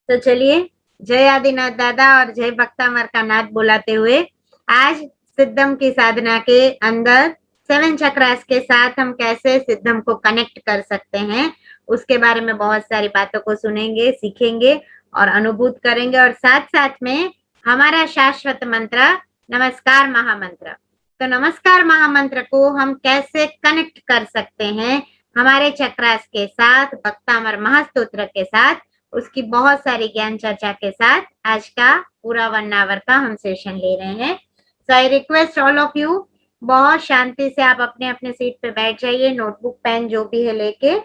तो चलिए जय आदिनाथ दादा और जय भक्तामर का नाथ बुलाते हुए आज सिद्धम की साधना के अंदर 7 चक्रास के साथ हम कैसे सिद्धम को कनेक्ट कर सकते हैं उसके बारे में बहुत सारी बातों को सुनेंगे, सीखेंगे और अनुभूत करेंगे। और साथ साथ में हमारा शाश्वत मंत्र नमस्कार महामंत्र, तो नमस्कार महामंत्र को हम कैसे कनेक्ट कर सकते हैं हमारे चक्रास के साथ, भक्तामर महास्तोत्र के साथ, उसकी बहुत सारी ज्ञान चर्चा के साथ आज का पूरा 1 आवर का हम सेशन ले रहे हैं। So I request all of you, बहुत शांति से आप अपने अपने सीट पे बैठ जाइए, नोटबुक पेन जो भी है लेके,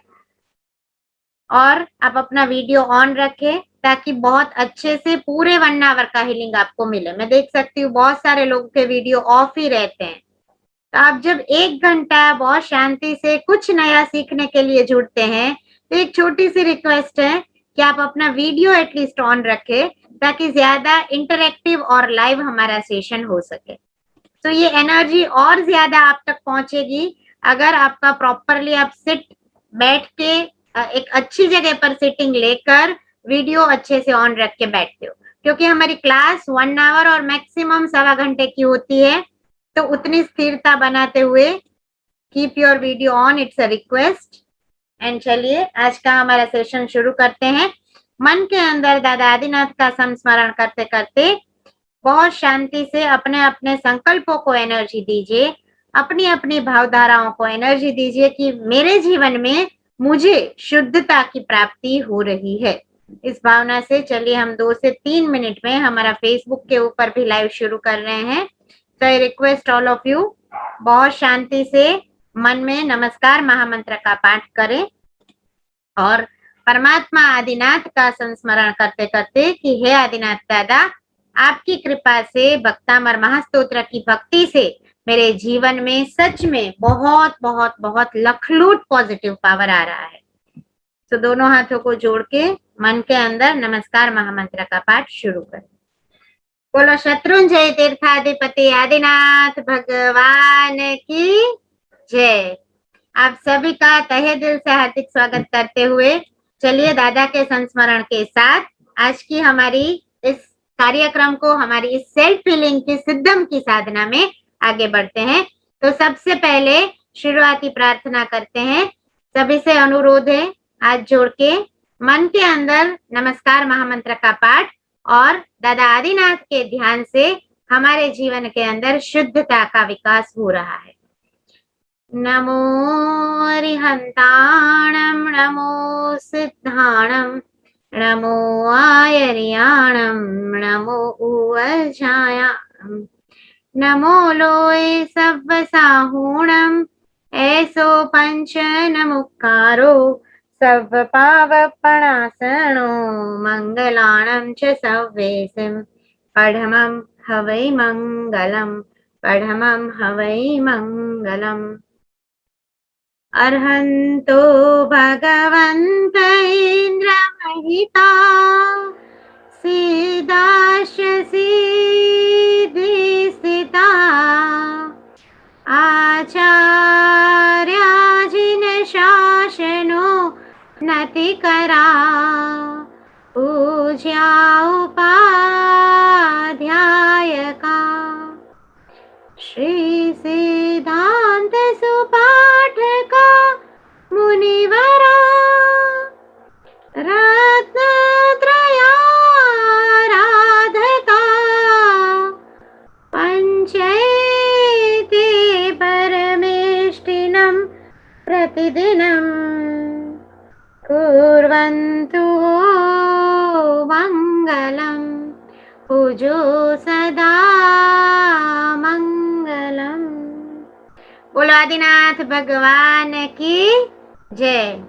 और आप अपना वीडियो ऑन रखें ताकि बहुत अच्छे से पूरे 1 आवर का हीलिंग आपको मिले। मैं देख सकती हूँ बहुत सारे लोगों के वीडियो ऑफ ही रहते हैं, तो आप जब 1 घंटा बहुत शांति से कुछ नया सीखने के लिए जुड़ते हैं तो एक छोटी सी रिक्वेस्ट है कि आप अपना वीडियो एटलीस्ट ऑन रखें ताकि ज्यादा इंटरेक्टिव और लाइव हमारा सेशन हो सके। तो ये एनर्जी और ज्यादा आप तक पहुंचेगी अगर आपका प्रॉपरली आप बैठ के एक अच्छी जगह पर सिटिंग लेकर वीडियो अच्छे से ऑन रख के बैठते हो, क्योंकि हमारी क्लास 1 आवर और मैक्सिमम 1.25 घंटे की होती है। तो उतनी स्थिरता बनाते हुए keep your video on, it's a request. And चलिए आज का हमारा सेशन शुरू करते हैं। मन के अंदर दादा आदिनाथ का संस्मरण करते करते बहुत शांति से अपने अपने संकल्पों को एनर्जी दीजिए, अपनी अपनी भावधाराओं को एनर्जी दीजिए कि मेरे जीवन में मुझे शुद्धता की प्राप्ति हो रही है। इस भावना से चलिए हम 2 से 3 मिनट में हमारा फेसबुक के ऊपर भी लाइव शुरू कर रहे हैं। तो आई रिक्वेस्ट ऑल ऑफ यू, बहुत शांति से मन में नमस्कार महामंत्र का पाठ करें और परमात्मा आदिनाथ का संस्मरण करते करते कि हे आदिनाथ दादा, आपकी कृपा से भक्तामर महास्तोत्र की भक्ति से मेरे जीवन में सच में बहुत बहुत बहुत लखलूट पॉजिटिव पावर आ रहा है। तो दोनों हाथों को जोड़ के मन के अंदर नमस्कार महामंत्र का पाठ शुरू करें। बोलो शत्रुंजय तीर्थाधिपति आदिनाथ भगवान की जय। आप सभी का तहे दिल से हार्दिक स्वागत करते हुए चलिए दादा के संस्मरण के साथ आज की हमारी इस कार्यक्रम को, हमारी इस सेल्फ हीलिंग की सिद्धम की साधना में आगे बढ़ते हैं। तो सबसे पहले शुरुआती प्रार्थना करते हैं। सभी से अनुरोध है हाथ जोड़ के मन के अंदर नमस्कार महामंत्र का पाठ और दादा आदिनाथ के ध्यान से हमारे जीवन के अंदर शुद्धता का विकास हो रहा है। नमो अरिहंताणं, नमो सिद्धाणं, नमो आयर्याणं, नमो उवजायां, नमो लोय सव्वसाहूणं, ऐसो पंचनमुक्कारो सर्वपावपणासनो, मंगलाणं च सव्वेसिं, पढमं हवै मंगलम्, पढमं हवै मंगलम्। अर्हन्तो भगवन्त इन्द्रमहिता, सिद्धाश्च सिद्धिस्थिता, आचार्याजिन शासनो नतिकरा, पूज्या उपाध्यायका, श्री सिद्धांत सुपाठका मुनिवरा, रत्नत्रयाराधका, पंचैते परमेष्टिनं प्रतिदिनं, कुर्वन्तु मंगलम्, पूजो सदा मंगलम। बोलो आदिनाथ भगवान की जय।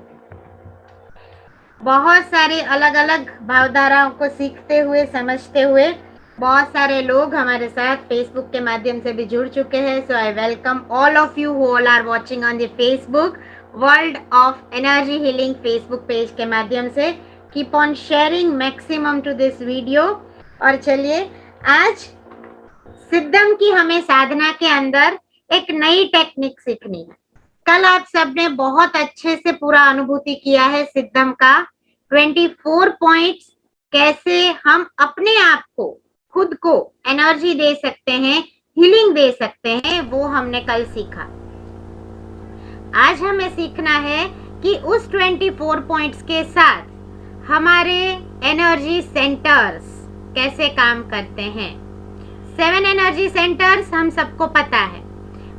बहुत सारी अलग अलग भावधाराओं को सीखते हुए, समझते हुए बहुत सारे लोग हमारे साथ फेसबुक के माध्यम से भी जुड़ चुके हैं। So I welcome all of you who all are watching on the Facebook world of energy healing Facebook page के माध्यम से। Keep on sharing maximum to this video. और चलिए आज सिद्धम की हमें साधना के अंदर एक नई टेक्निक सीखनी है। कल आप सबने बहुत अच्छे से पूरा अनुभूति किया है सिद्धम का। 24 पॉइंट्स कैसे हम अपने आप को, खुद को एनर्जी दे सकते हैं, हीलिंग दे सकते हैं, वो हमने कल सीखा। आज हमें सीखना है कि उस 24 पॉइंट्स के साथ हमारे एनर्जी सेंटर्स कैसे काम करते हैं। 7 एनर्जी सेंटर्स हम सबको पता है,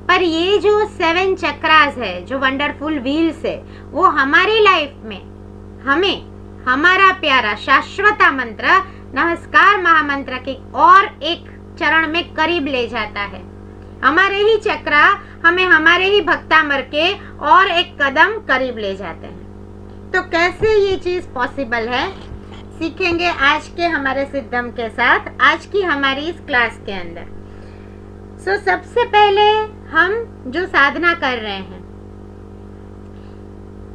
पर ये जो 7 चक्रास है, जो वंडरफुल व्हील्स है, वो हमारी लाइफ में हमें हमारा प्यारा शाश्वता मंत्र नमस्कार महामंत्र के और एक चरण में करीब ले जाता है। हमारे ही चक्रा हमें हमारे ही भक्तामर के और एक कदम करीब ले जाते हैं। तो कैसे ये चीज पॉसिबल है, सीखेंगे आज के हमारे सिद्धम के साथ, आज की हमारी इस क्लास के अंदर। सबसे पहले हम जो साधना कर रहे हैं,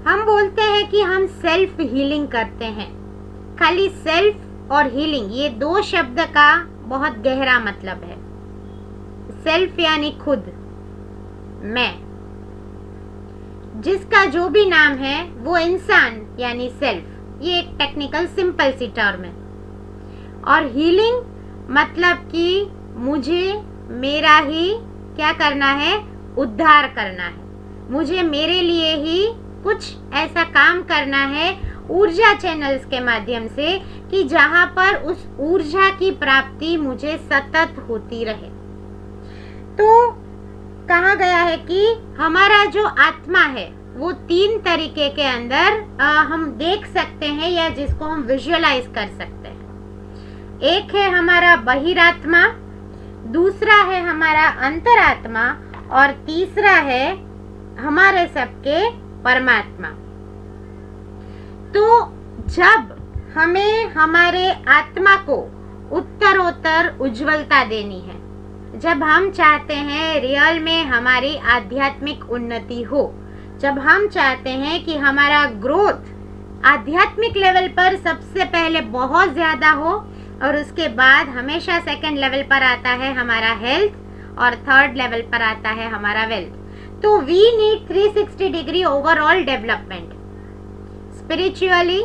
हम बोलते हैं कि हम सेल्फ हीलिंग करते हैं। खाली सेल्फ और हीलिंग, ये 2 शब्द का बहुत गहरा मतलब है। सेल्फ यानी खुद, मैं, जिसका जो भी नाम है वो इंसान यानी सेल्फ, ये एक टेक्निकल सिंपल सी टर्म है। और हीलिंग मतलब कि मुझे मेरा ही क्या करना है, उद्धार करना है। मुझे मेरे लिए ही कुछ ऐसा काम करना है ऊर्जा चैनल्स के माध्यम से कि जहां पर उस ऊर्जा की प्राप्ति मुझे सतत होती रहे। तो कहा गया है कि हमारा जो आत्मा है वो 3 तरीके के अंदर हम देख सकते हैं, या जिसको हम विजुअलाइज कर सकते हैं। एक है हमारा बहिरात्मा, दूसरा है हमारा अंतरात्मा, और तीसरा है हमारे सबके परमात्मा। तो जब हमें हमारे आत्मा को उत्तरोत्तर उज्जवलता देनी है, जब हम चाहते हैं रियल में हमारी आध्यात्मिक उन्नति हो, जब हम चाहते हैं कि हमारा ग्रोथ आध्यात्मिक लेवल पर सबसे पहले बहुत ज्यादा हो, और उसके बाद हमेशा सेकंड लेवल पर आता है हमारा हेल्थ, और थर्ड लेवल पर आता है हमारा वेल्थ। तो we need 360 degree overall development, spiritually,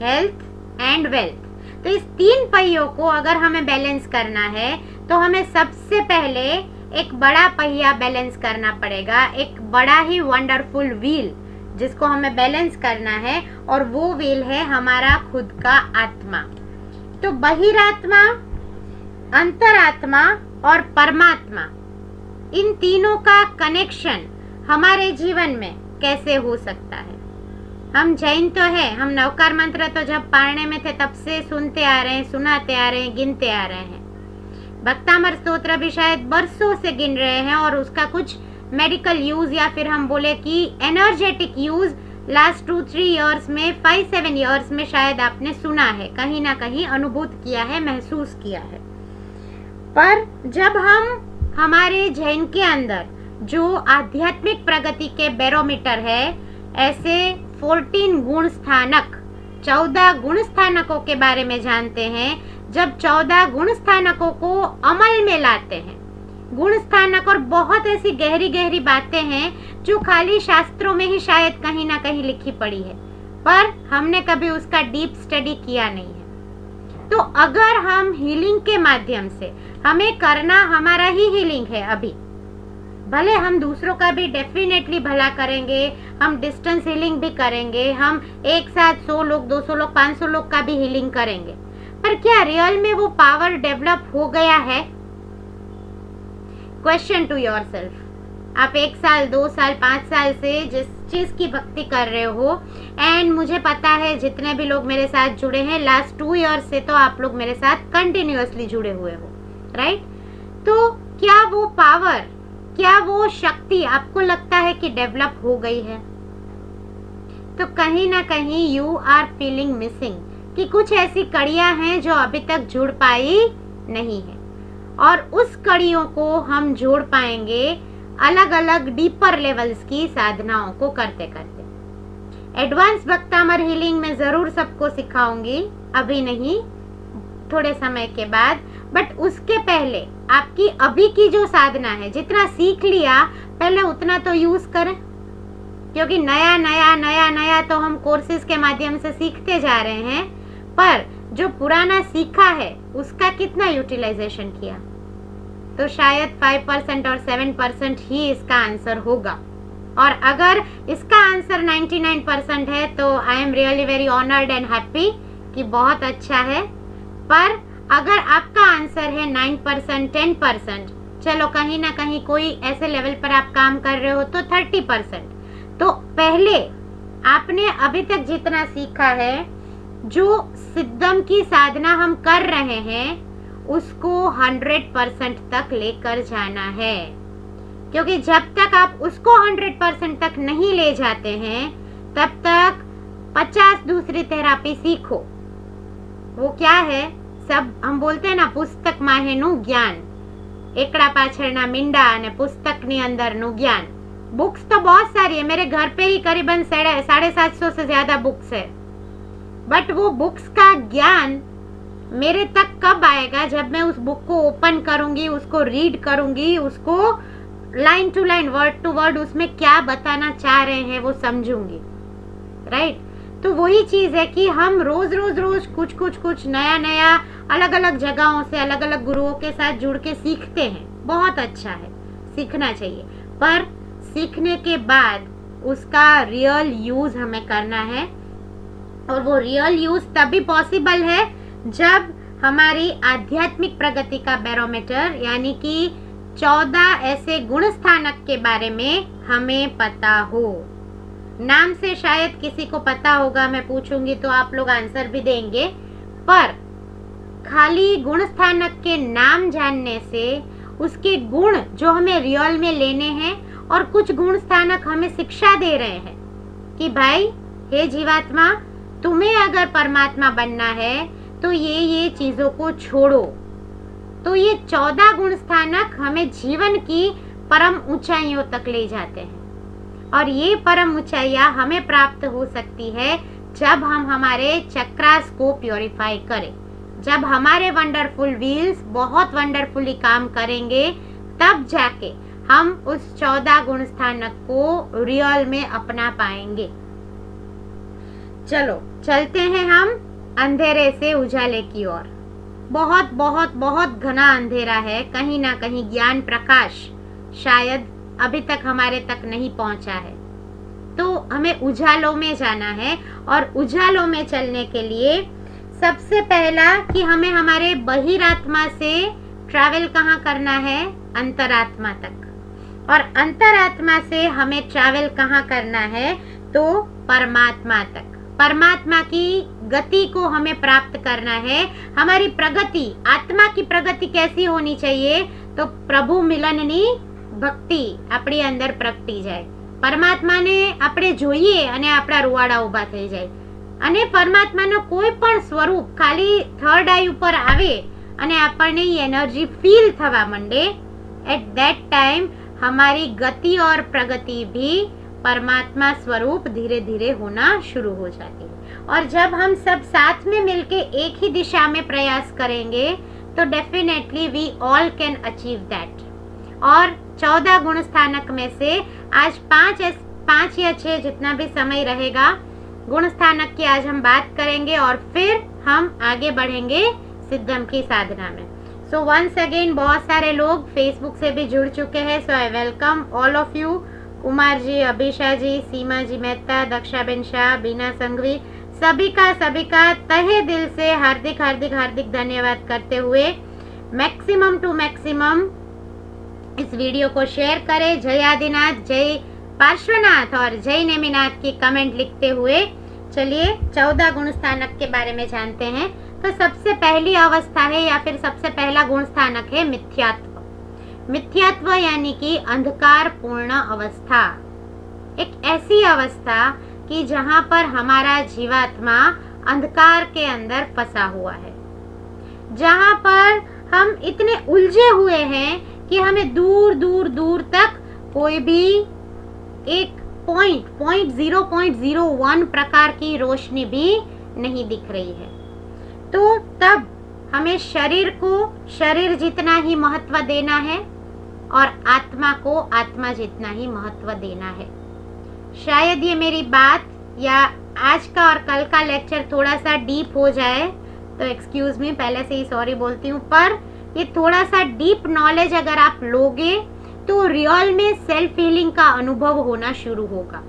health and wealth. तो इस 3 पहियों को अगर हमें बैलेंस करना है तो हमें सबसे पहले एक बड़ा पहिया बैलेंस करना पड़ेगा, एक बड़ा ही वंडरफुल व्हील जिसको हमें बैलेंस करना है, और वो व्हील है हमारा खुद का आत्मा। तो बहिरात्मा, अंतरात्मा और परमात्मा, इन तीनों का कनेक्शन हमारे जीवन में कैसे हो सकता है। हम जैन तो है, हम नवकार मंत्र तो जब पढ़ने में थे तब से सुनते आ रहे हैं, सुनाते आ रहे हैं, गिनते आ रहे हैं। भक्तामर स्तोत्र भी शायद बरसों से गिन रहे हैं, और उसका कुछ मेडिकल यूज या फिर हम बोले कि एनर्जेटिक यूज लास्ट 2-3 ईयर्स में, 5-7 ईयर्स में शायद आपने सुना है, कहीं ना कहीं अनुभूत किया है, महसूस किया है। पर जब हम हमारे जैन के अंदर जो आध्यात्मिक प्रगति के बैरोमीटर है, ऐसे 14 गुण स्थानक, 14 गुण स्थानकों के बारे में जानते हैं, जब 14 गुण स्थानकों को अमल में लाते हैं, गुण स्थानक और बहुत ऐसी गहरी गहरी बातें हैं जो खाली शास्त्रों में ही शायद कहीं ना कहीं लिखी पड़ी है, पर हमने कभी उसका डीप स्टडी किया नहीं है। तो अगर हम हीलिंग के माध्यम से, हमें करना हमारा ही हीलिंग है अभी, भले हम दूसरों का भी डेफिनेटली भला करेंगे, हम डिस्टेंस हीलिंग भी करेंगे, हम एक साथ 100 लोग, 200 लोग, 500 लोग का भी हीलिंग करेंगे, पर क्या रियल में वो पावर डेवलप हो गया है? Question to yourself. आप 1 साल, 2 साल, 5 साल से जिस चीज की भक्ति कर रहे हो, एंड मुझे पता है जितने भी लोग मेरे साथ जुड़े हैं लास्ट 2 ईयर्स से, तो आप लोग मेरे साथ कंटिन्यूअसली जुड़े हुए हो, राइट? तो क्या वो पावर, क्या वो शक्ति आपको लगता है कि डेवलप हो गई है? तो कहीं ना कहीं यू आर फीलिंग मिसिंग, कि कुछ ऐसी कड़ियां हैं जो अभी तक जुड़ पाई नहीं है, और उस कड़ियों को हम जोड़ पाएंगे अलग अलग डीपर लेवल्स की साधनाओं को करते करते। एडवांस भक्तामर हीलिंग में जरूर सबको सिखाऊंगी, अभी नहीं, थोड़े समय के बाद। बट उसके पहले आपकी अभी की जो साधना है, जितना सीख लिया पहले उतना तो यूज करें, क्योंकि नया नया नया नया तो हम कोर्सेज के माध्यम से सीखते जा रहे हैं, पर जो पुराना सीखा है उसका कितना यूटिलाइजेशन किया? तो शायद 5% और 7% ही इसका आंसर होगा। और अगर इसका आंसर 99% है तो I am really very honoured and happy कि बहुत अच्छा है। पर अगर आपका आंसर है 9%, 10%, चलो कहीं ना कहीं कोई ऐसे लेवल पर आप काम कर रहे हो तो 30%, तो पहले आपने अभी तक जितना सीखा है, जो सिद्धम की साधना हम कर रहे हैं, उसको 100% तक लेकर जाना है। क्योंकि जब तक आप उसको 100% तक नहीं ले जाते हैं, तब तक 50 दूसरी थेरापी सीखो। वो क्या है, सब हम बोलते हैं ना, पुस्तक माहेનું ज्ञान, एकड़ा पाछळना मींडा અને પુસ્તકની અંદરનું જ્ઞાન। बुक्स तो बहुत सारी है, मेरे घर पे ही करीबन 750 से ज्यादा बुक्स है, बट वो बुक्स का ज्ञान मेरे तक कब आएगा? जब मैं उस बुक को ओपन करूंगी, उसको रीड करूंगी, उसको line to line, word to word उसमें क्या बताना चाह रहे हैं वो समझूंगी, राइट? तो वही चीज है कि हम रोज रोज रोज कुछ नया नया अलग अलग जगहों से, अलग अलग गुरुओं के साथ जुड़ के सीखते हैं। बहुत अच्छा है, सीखना चाहिए, पर सीखने के बाद उसका रियल यूज हमें करना है। और वो रियल यूज तभी पॉसिबल है जब हमारी आध्यात्मिक प्रगति का बैरोमीटर यानी कि 14 ऐसे गुण स्थानक के बारे में हमें पता हो। नाम से शायद किसी को पता होगा, मैं पूछूंगी तो आप लोग आंसर भी देंगे, पर खाली गुण स्थानक के नाम जानने से उसके गुण जो हमें रियल में लेने हैं, और कुछ गुण स्थानक हमें शिक्षा दे रहे हैं कि भाई हे जीवात्मा, तुम्हें अगर परमात्मा बनना है तो ये चीजों को छोड़ो। तो ये 14 गुण स्थानक हमें जीवन की परम ऊंचाइयों तक ले जाते हैं, और ये परम ऊंचाइयां हमें प्राप्त हो सकती है जब हम हमारे चक्रास को प्योरीफाई करें, जब हमारे वंडरफुल व्हील्स बहुत वंडरफुली काम करेंगे, तब जाके हम उस 14 गुण स्थानक को रियल में अपना पाएंगे। चलो चलते हैं हम अंधेरे से उजाले की ओर। बहुत बहुत बहुत घना अंधेरा है, कहीं ना कहीं ज्ञान प्रकाश शायद अभी तक हमारे तक नहीं पहुंचा है, तो हमें उजालों में जाना है। और उजालों में चलने के लिए सबसे पहला कि हमें हमारे बहिरात्मा से ट्रैवल कहाँ करना है? अंतरात्मा तक। और अंतरात्मा से हमें ट्रैवल कहाँ करना है? तो परमात्मा तक। परमात्मा की गति को हमें प्राप्त करना है। हमारी प्रगति, आत्मा की प्रगति कैसी होनी चाहिए? तो प्रभु मिलननी भक्ति આપણી અંદર પ્રગટી જાય, પરમાત્માને આપણે જોઈએ અને આપણા રૂવાડા ઊભા થઈ જાય, અને પરમાત્માનો કોઈ પણ સ્વરૂપ ખાલી થર્ડ આઈ ઉપર આવે અને આપણને એ એનર્જી ફીલ થવા માંડે, એટ ધેટ टाइम हमारी गति और प्रगति भी परमात्मा स्वरूप धीरे धीरे होना शुरू हो जाती है। और जब हम सब साथ में मिलके एक ही दिशा में प्रयास करेंगे तो definitely we all can achieve that. और 14 गुण स्थानक में से आज 5 या 6 जितना भी समय रहेगा, गुण स्थानक की आज हम बात करेंगे और फिर हम आगे बढ़ेंगे सिद्धम की साधना में। सो वंस अगेन बहुत सारे लोग फेसबुक से भी जुड़ चुके हैं, so I welcome all of you. Kumar ji, Abhisha ji, Seema ji Mehta, Dakshaben Shah, Bina Sanghvi, सभी का तहे दिल से हार्दिक हार्दिक हार्दिक धन्यवाद करते हुए मैक्सिमम टू मैक्सिमम इस वीडियो को शेयर करें। जय आदिनाथ, जय पार्श्वनाथ और जय नेमिनाथ की कमेंट लिखते हुए चलिए 14 गुण स्थानक के बारे में जानते हैं। तो सबसे पहली अवस्था है या फिर सबसे पहला गुण स्थानक है मिथ्यात्व। मिथ्यात्व यानी कि अंधकार पूर्ण अवस्था, एक ऐसी अवस्था कि जहां पर हमारा जीवात्मा अंधकार के अंदर फंसा हुआ है, जहां पर हम इतने उलझे हुए हैं कि हमें दूर दूर दूर तक कोई भी एक पॉइंट 0.01 प्रकार की रोशनी भी नहीं दिख रही है। तो तब हमें शरीर को शरीर जितना ही महत्व देना है और आत्मा को आत्मा जितना ही महत्व देना है। शायद ये मेरी बात या आज का और कल का लेक्चर थोड़ा सा डीप हो जाए, तो एक्सक्यूज मी, पहले से ही सॉरी बोलती हूँ। पर ये थोड़ा सा डीप नॉलेज अगर आप लोगे तो रियल में सेल्फ हीलिंग का अनुभव होना शुरू होगा।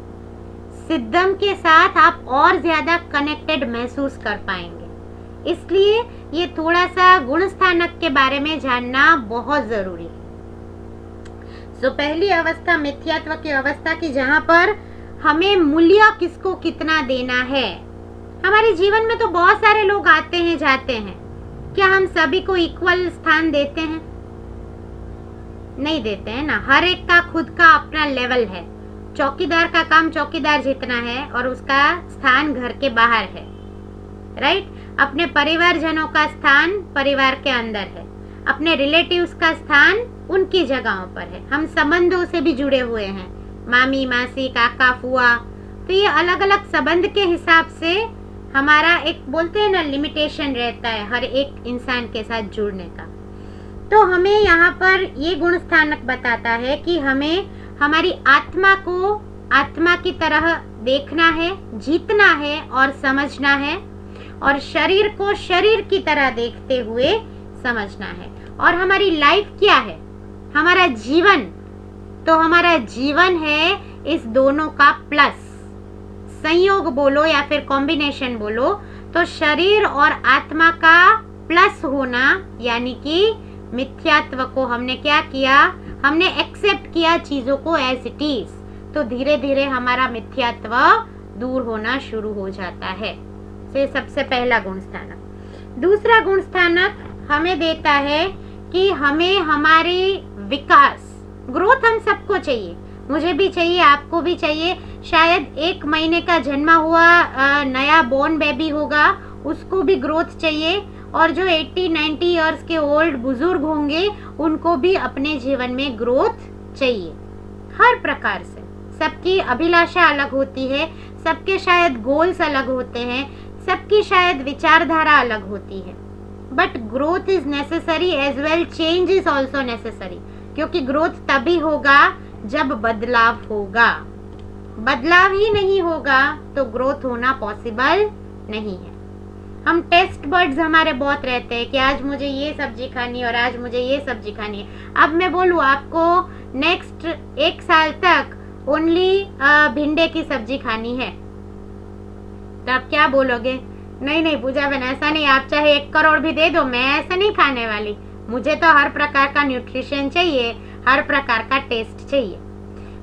सिद्धम के साथ आप और ज्यादा कनेक्टेड महसूस कर पाएंगे। इसलिए ये थोड़ा सा गुण स्थानक के बारे में जानना बहुत जरूरी है। तो पहली अवस्था मिथ्यात्व की अवस्था की, जहां पर हमें मूल्य किसको कितना देना है। हमारे जीवन में तो बहुत सारे लोग आते हैं जाते हैं, क्या हम सभी को इक्वल स्थान देते हैं? नहीं देते हैं ना। हर एक का खुद का अपना लेवल है। चौकीदार का काम चौकीदार जितना है और उसका स्थान घर के बाहर है, राइट। अपने परिवारजनों का स्थान परिवार के अंदर है, अपने रिलेटिव्स का स्थान उनकी जगहों पर है। हम संबंधों से भी जुड़े हुए हैं, मामी मासी काका फुआ। तो ये अलग अलग संबंध के हिसाब से हमारा एक बोलते हैं ना लिमिटेशन रहता है हर एक इंसान के साथ जुड़ने का। तो हमें यहाँ पर ये गुण स्थानक बताता है कि हमें हमारी आत्मा को आत्मा की तरह देखना है, जीतना है और समझना है, और शरीर को शरीर की तरह देखते हुए समझना है। और हमारी लाइफ क्या है, हमारा जीवन, तो हमारा जीवन है इस दोनों का प्लस, संयोग बोलो या फिर कॉम्बिनेशन बोलो, तो शरीर और आत्मा का प्लस होना, यानी कि मिथ्यात्व को हमने क्या किया, हमने एक्सेप्ट किया चीजों को एज इट इज, तो धीरे धीरे हमारा मिथ्यात्व दूर होना शुरू हो जाता है। तो सबसे पहला गुण स्थानक। दूसरा गुण स्थानक हमें देता है कि हमें हमारे विकास, ग्रोथ हम सबको चाहिए, मुझे भी चाहिए, आपको भी चाहिए। शायद 1 महीने का जन्मा हुआ नया बोर्न बेबी होगा, उसको भी ग्रोथ चाहिए। और जो 80-90 इयर्स के ओल्ड बुजुर्ग होंगे, उनको भी अपने जीवन में ग्रोथ चाहिए। हर प्रकार से सबकी अभिलाषा अलग होती है, सबके शायद गोल्स अलग होते हैं, सबकी शायद विचारधारा अलग होती है। But growth is necessary as well, change is also necessary, क्योंकि ग्रोथ तभी होगा जब बदलाव होगा। बदलाव ही नहीं होगा तो ग्रोथ होना पॉसिबल नहीं है। हम टेस्ट बर्ड्स हमारे बहुत रहते हैं कि आज मुझे ये सब्जी खानी है और आज मुझे ये सब्जी खानी है। अब मैं बोलूँ आपको नेक्स्ट 1 साल तक ओनली भिंडे की सब्जी खानी है, तो आप क्या बोलोगे? नहीं नहीं पूजा बहन, ऐसा नहीं, आप चाहे 1 करोड़ भी दे दो, मैं ऐसा नहीं खाने वाली, मुझे तो हर प्रकार का न्यूट्रिशन चाहिए, हर प्रकार का टेस्ट चाहिए।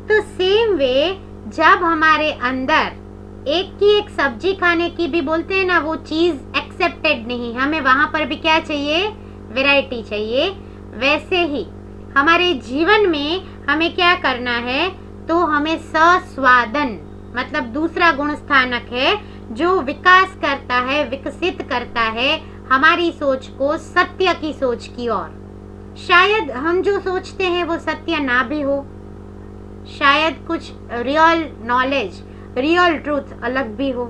तो सेम वे जब हमारे अंदर एक की एक सब्जी खाने की भी बोलते हैं ना, वो चीज एक्सेप्टेड नहीं, हमें वहां पर भी क्या चाहिए, वैरायटी चाहिए। वैसे ही हमारे जीवन में हमें क्या करना है, तो हमें सस्वादन, मतलब दूसरा गुण स्थानक है जो विकास करता है, विकसित करता है हमारी सोच को सत्य की सोच की ओर। शायद हम जो सोचते हैं वो सत्य ना भी हो, शायद कुछ रियल नॉलेज, रियल ट्रूथ अलग भी हो।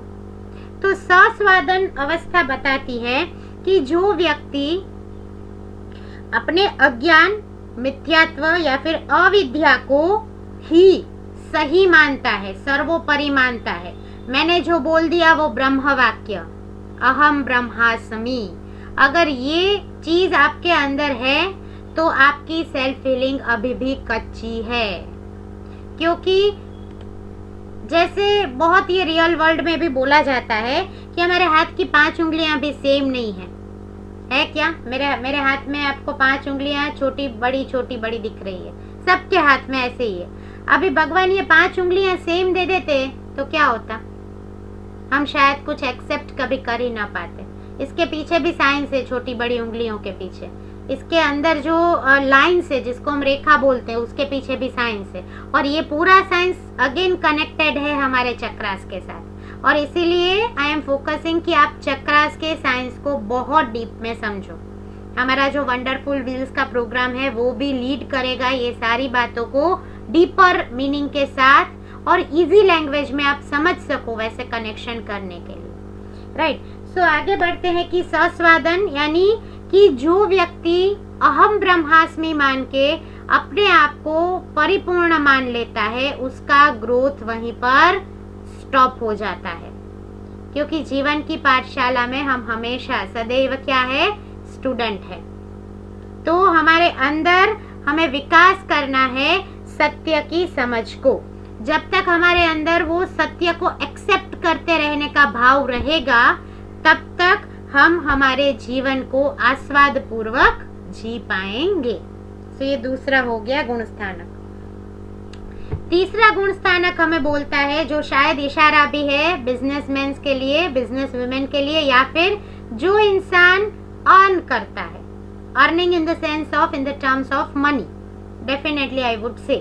तो सस्वादन अवस्था बताती है कि जो व्यक्ति अपने अज्ञान, मिथ्यात्व या फिर अविद्या को ही सही मानता है, सर्वोपरि मानता है, मैंने जो बोल दिया वो ब्रह्म वाक्य, अहम ब्रह्मास्मि, अगर ये चीज आपके अंदर है तो आपकी सेल्फ फीलिंग अभी भी कच्ची है। क्योंकि जैसे बहुत ये रियल वर्ल्ड में भी बोला जाता है कि हमारे हाथ की 5 उंगलियां भी सेम नहीं है क्या? मेरे हाथ में आपको 5 उंगलियां छोटी बड़ी दिख रही है, सबके हाथ में ऐसे ही है। अभी भगवान ये 5 उंगलियां सेम दे देते तो क्या होता? हम शायद कुछ एक्सेप्ट कभी कर ही ना पाते। इसके पीछे भी साइंस है, छोटी बड़ी उंगलियों के पीछे, इसके अंदर जो लाइन्स है जिसको हम रेखा बोलते हैं, उसके पीछे भी साइंस है। और ये पूरा साइंस अगेन कनेक्टेड है हमारे चक्रास के साथ, और इसीलिए आई एम फोकसिंग कि आप चक्रास के साइंस को बहुत डीप में समझो। हमारा जो वंडरफुल व्हील्स का प्रोग्राम है वो भी लीड करेगा ये सारी बातों को डीपर मीनिंग के साथ और इजी लैंग्वेज में आप समझ सको वैसे कनेक्शन करने के लिए, राइट। सो आगे बढ़ते हैं कि सस्वादन यानी कि जो व्यक्ति अहम ब्रह्मास्मि मान के अपने आप को परिपूर्ण मान लेता है, उसका ग्रोथ वहीं पर स्टॉप हो जाता है। क्योंकि जीवन की पाठशाला में हम हमेशा सदैव क्या है, स्टूडेंट है। तो हमारे अंदर हमें विकास करना है सत्य की समझ को। जब तक हमारे अंदर वो सत्य को एक्सेप्ट करते रहने का भाव रहेगा, तब तक हम हमारे जीवन को आस्वाद पूर्वक जी पाएंगे। तो ये दूसरा हो गया गुण स्थानक। तीसरा गुण स्थानक हमें बोलता है, जो शायद इशारा भी है बिजनेसमैन के लिए, बिजनेस वुमेन के लिए, या फिर जो इंसान अर्न करता है, earning in the sense of, in the terms of money, definitely I would say.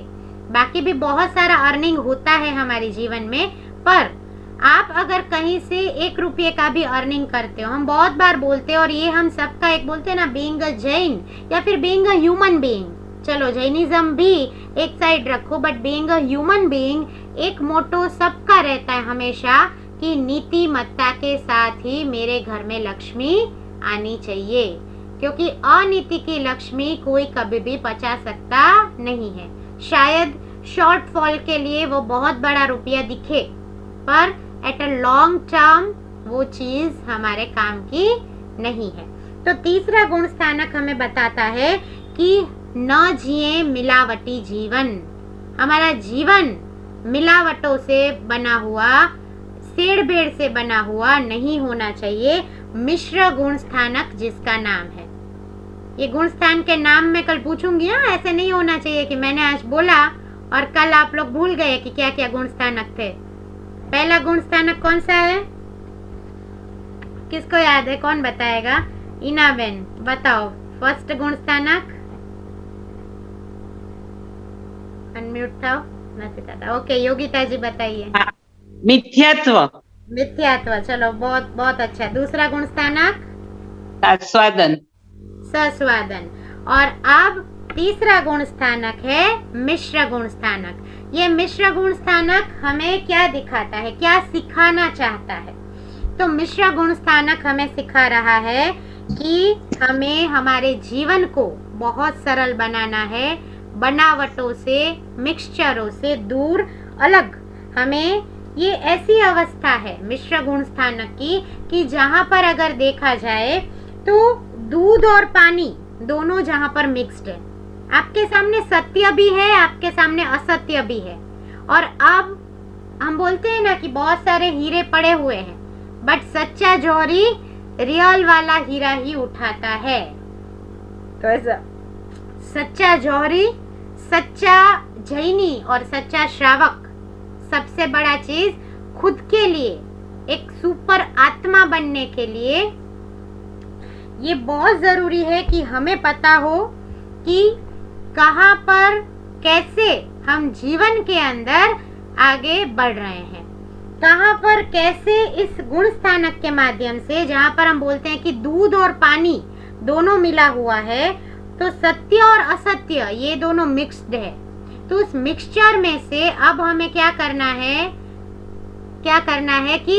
बाकी भी बहुत सारा अर्निंग होता है हमारे जीवन में, पर आप अगर कहीं से 1 रुपये का भी अर्निंग करते हो, हम बहुत बार बोलते हैं और ये हम सबका एक बोलते हैं ना, बीइंग अ जैन या फिर बीइंग अ ह्यूमन बीइंग, चलो जैनिज्म भी एक साइड रखो, but being a human being एक मोटो सबका रहता है हमेशा कि नीतिमत्ता के साथ ही मेरे घर में लक्ष्मी आनी चाहिए, क्योंकि अनीति की लक्ष्मी कोई कभी भी बचा सकता नहीं है। शायद शॉर्टफॉल के लिए वो बहुत बड़ा रुपया दिखे, पर एट अ लॉन्ग टर्म वो चीज हमारे काम की नहीं है। तो तीसरा गुण स्थानक हमें बताता है कि न जिए मिलावटी जीवन। हमारा जीवन मिलावटों से बना हुआ, सेड़ बेड़ से बना हुआ नहीं होना चाहिए। मिश्र गुण स्थानक जिसका नाम है, ये गुण स्थान के नाम मैं कल पूछूंगी। हाँ, ऐसे नहीं होना चाहिए कि मैंने आज बोला और कल आप लोग भूल गए कि क्या क्या गुण स्थानक थे। पहला गुण स्थानक कौन सा है, किसको याद है, कौन बताएगा? इना बेन बताओ, फर्स्ट गुण स्थानक। अनम्यूट था, नहीं था। ओके, योगिता जी बताइए। मिथ्यात्व। मिथ्यात्व, चलो बहुत बहुत अच्छा। दूसरा गुण स्थानक आस्वादन। सस्वादन। और अब तीसरा गुण स्थानक है मिश्र गुण स्थानक। ये मिश्र गुण स्थानक हमें क्या दिखाता है, क्या सिखाना चाहता है? तो मिश्र गुण स्थानक हमें सिखा रहा है कि हमें हमारे जीवन को बहुत सरल बनाना है, बनावटों से, मिक्सचरों से दूर, अलग। हमें ये ऐसी अवस्था है मिश्र गुण स्थानक की कि जहाँ पर अगर देखा जाए तो दूध और पानी दोनों जहाँ पर मिक्स्ड है, आपके सामने सत्य भी है, आपके सामने असत्य भी है। और अब हम बोलते हैं ना कि बहुत सारे हीरे पड़े हुए हैं, बट सच्चा जौहरी रियल वाला हीरा ही उठाता है। तो ऐसा सच्चा जौहरी, सच्चा जैनी और सच्चा श्रावक सबसे बड़ा चीज खुद के लिए एक सुपर आत्मा बनने के लिए ये बहुत जरूरी है कि हमें पता हो कि कहां पर कैसे हम जीवन के अंदर आगे बढ़ रहे हैं, कहां पर कैसे इस गुण स्थानक के माध्यम से, जहां पर हम बोलते हैं कि दूध और पानी दोनों मिला हुआ है, तो सत्य और असत्य ये दोनों मिक्स्ड है। तो उस मिक्सचर में से अब हमें क्या करना है कि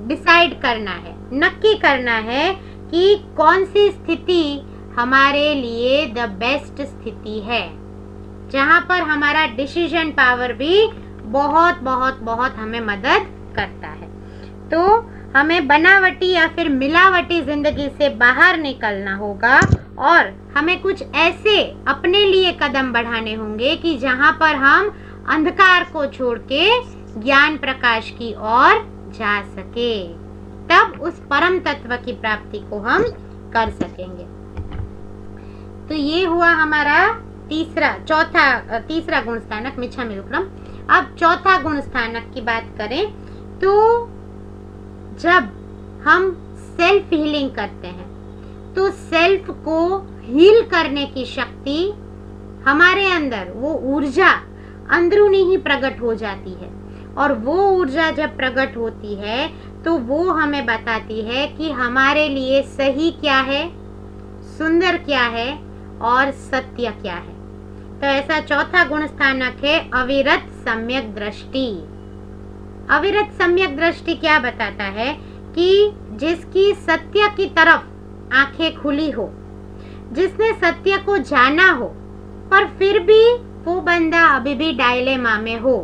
डिसाइड करना है, नक्की करना है कि कौन सी स्थिति हमारे लिए द बेस्ट स्थिति है, जहां पर हमारा डिसीजन पावर भी बहुत बहुत बहुत हमें मदद करता है। तो हमें बनावटी या फिर मिलावटी जिंदगी से बाहर निकलना होगा और हमें कुछ ऐसे अपने लिए कदम बढ़ाने होंगे कि जहां पर हम अंधकार को छोड़ के ज्ञान प्रकाश की ओर जा सके, तब उस परम तत्व की प्राप्ति को हम कर सकेंगे। तो ये हुआ हमारा तीसरा गुण स्थानक मिच्छामि दुक्कडम। अब चौथा गुण स्थानक की बात करें तो जब हम सेल्फ हीलिंग करते हैं तो सेल्फ को हील करने की शक्ति हमारे अंदर, वो ऊर्जा अंदरूनी ही प्रकट हो जाती है। और वो ऊर्जा जब प्रकट होती है तो वो हमें बताती है कि हमारे लिए सही क्या है, सुंदर क्या है और सत्य क्या है। तो ऐसा चौथा गुण स्थानक है अविरत सम्यक दृष्टि। अविरत सम्यक दृष्टि क्या बताता है कि जिसकी सत्य की तरफ आंखें खुली हो, जिसने सत्य को जाना हो, पर फिर भी वो बंदा अभी भी डायलेमा में हो।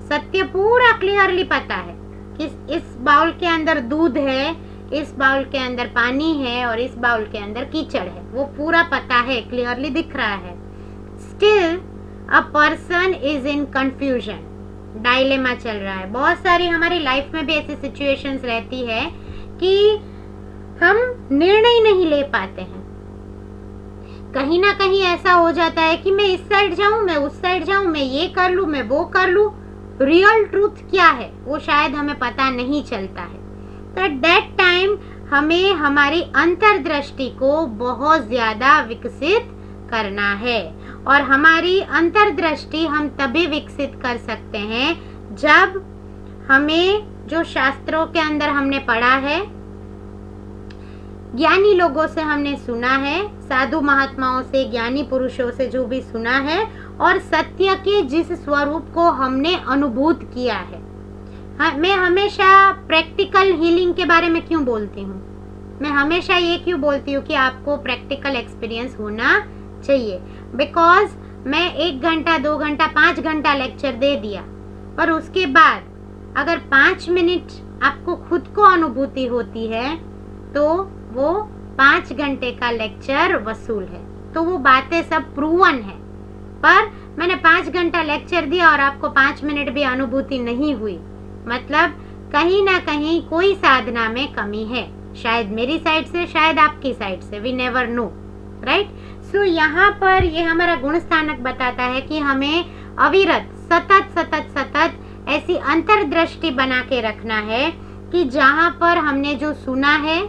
सत्य पूरा क्लियरली पता है कि इस बाउल के अंदर दूध है, इस बाउल के अंदर पानी है और इस बाउल के अंदर कीचड़ है, वो पूरा पता है, क्लियरली दिख रहा है। Still a person is in confusion, dilemma चल रहा है। बहुत सारी हमारी लाइफ में भी ऐसी सिचुएशंस रहती है कि हम निर्णय नहीं ले पाते हैं। कहीं ना कहीं ऐसा हो जाता है कि मैं इस साइड जाऊं, मैं उस साइड जाऊं, मैं ये कर लूं, मैं वो कर लूं। रियल ट्रूथ क्या है वो शायद हमें पता नहीं चलता है। तो एट दैट टाइम हमें हमारी अंतर्दृष्टि को बहुत ज्यादा विकसित करना है। और हमारी अंतर्दृष्टि हम तभी विकसित कर सकते हैं जब हमें जो शास्त्रों के अंदर हमने पढ़ा है, ज्ञानी लोगों से हमने सुना है, साधु महात्माओं से, ज्ञानी पुरुषों से जो भी सुना है, और सत्य के जिस स्वरूप को हमने अनुभूत किया है। मैं हमेशा प्रैक्टिकल हीलिंग के बारे में क्यों बोलती हूँ? मैं हमेशा ये क्यों बोलती हूँ कि आपको प्रैक्टिकल एक्सपीरियंस होना चाहिए? बिकॉज मैं 1 घंटा, 2 घंटा, 5 घंटा लेक्चर दे दिया, पर उसके बाद अगर 5 मिनट आपको खुद को अनुभूति होती है तो वो 5 घंटे का लेक्चर वसूल है। तो वो बातें सब प्रूवन है। पर मैंने 5 घंटा लेक्चर दिया और आपको 5 मिनट भी अनुभूति नहीं हुई, मतलब कहीं ना कहीं कोई साधना में कमी है। शायद मेरी साइड से, शायद आपकी साइड से, वी नेवर नो, राइट? सो यहाँ पर ये हमारा गुण स्थानक बताता है कि हमें अविरत सतत ऐसी अंतर्दृष्टि बना के रखना है कि जहाँ पर हमने जो सुना है,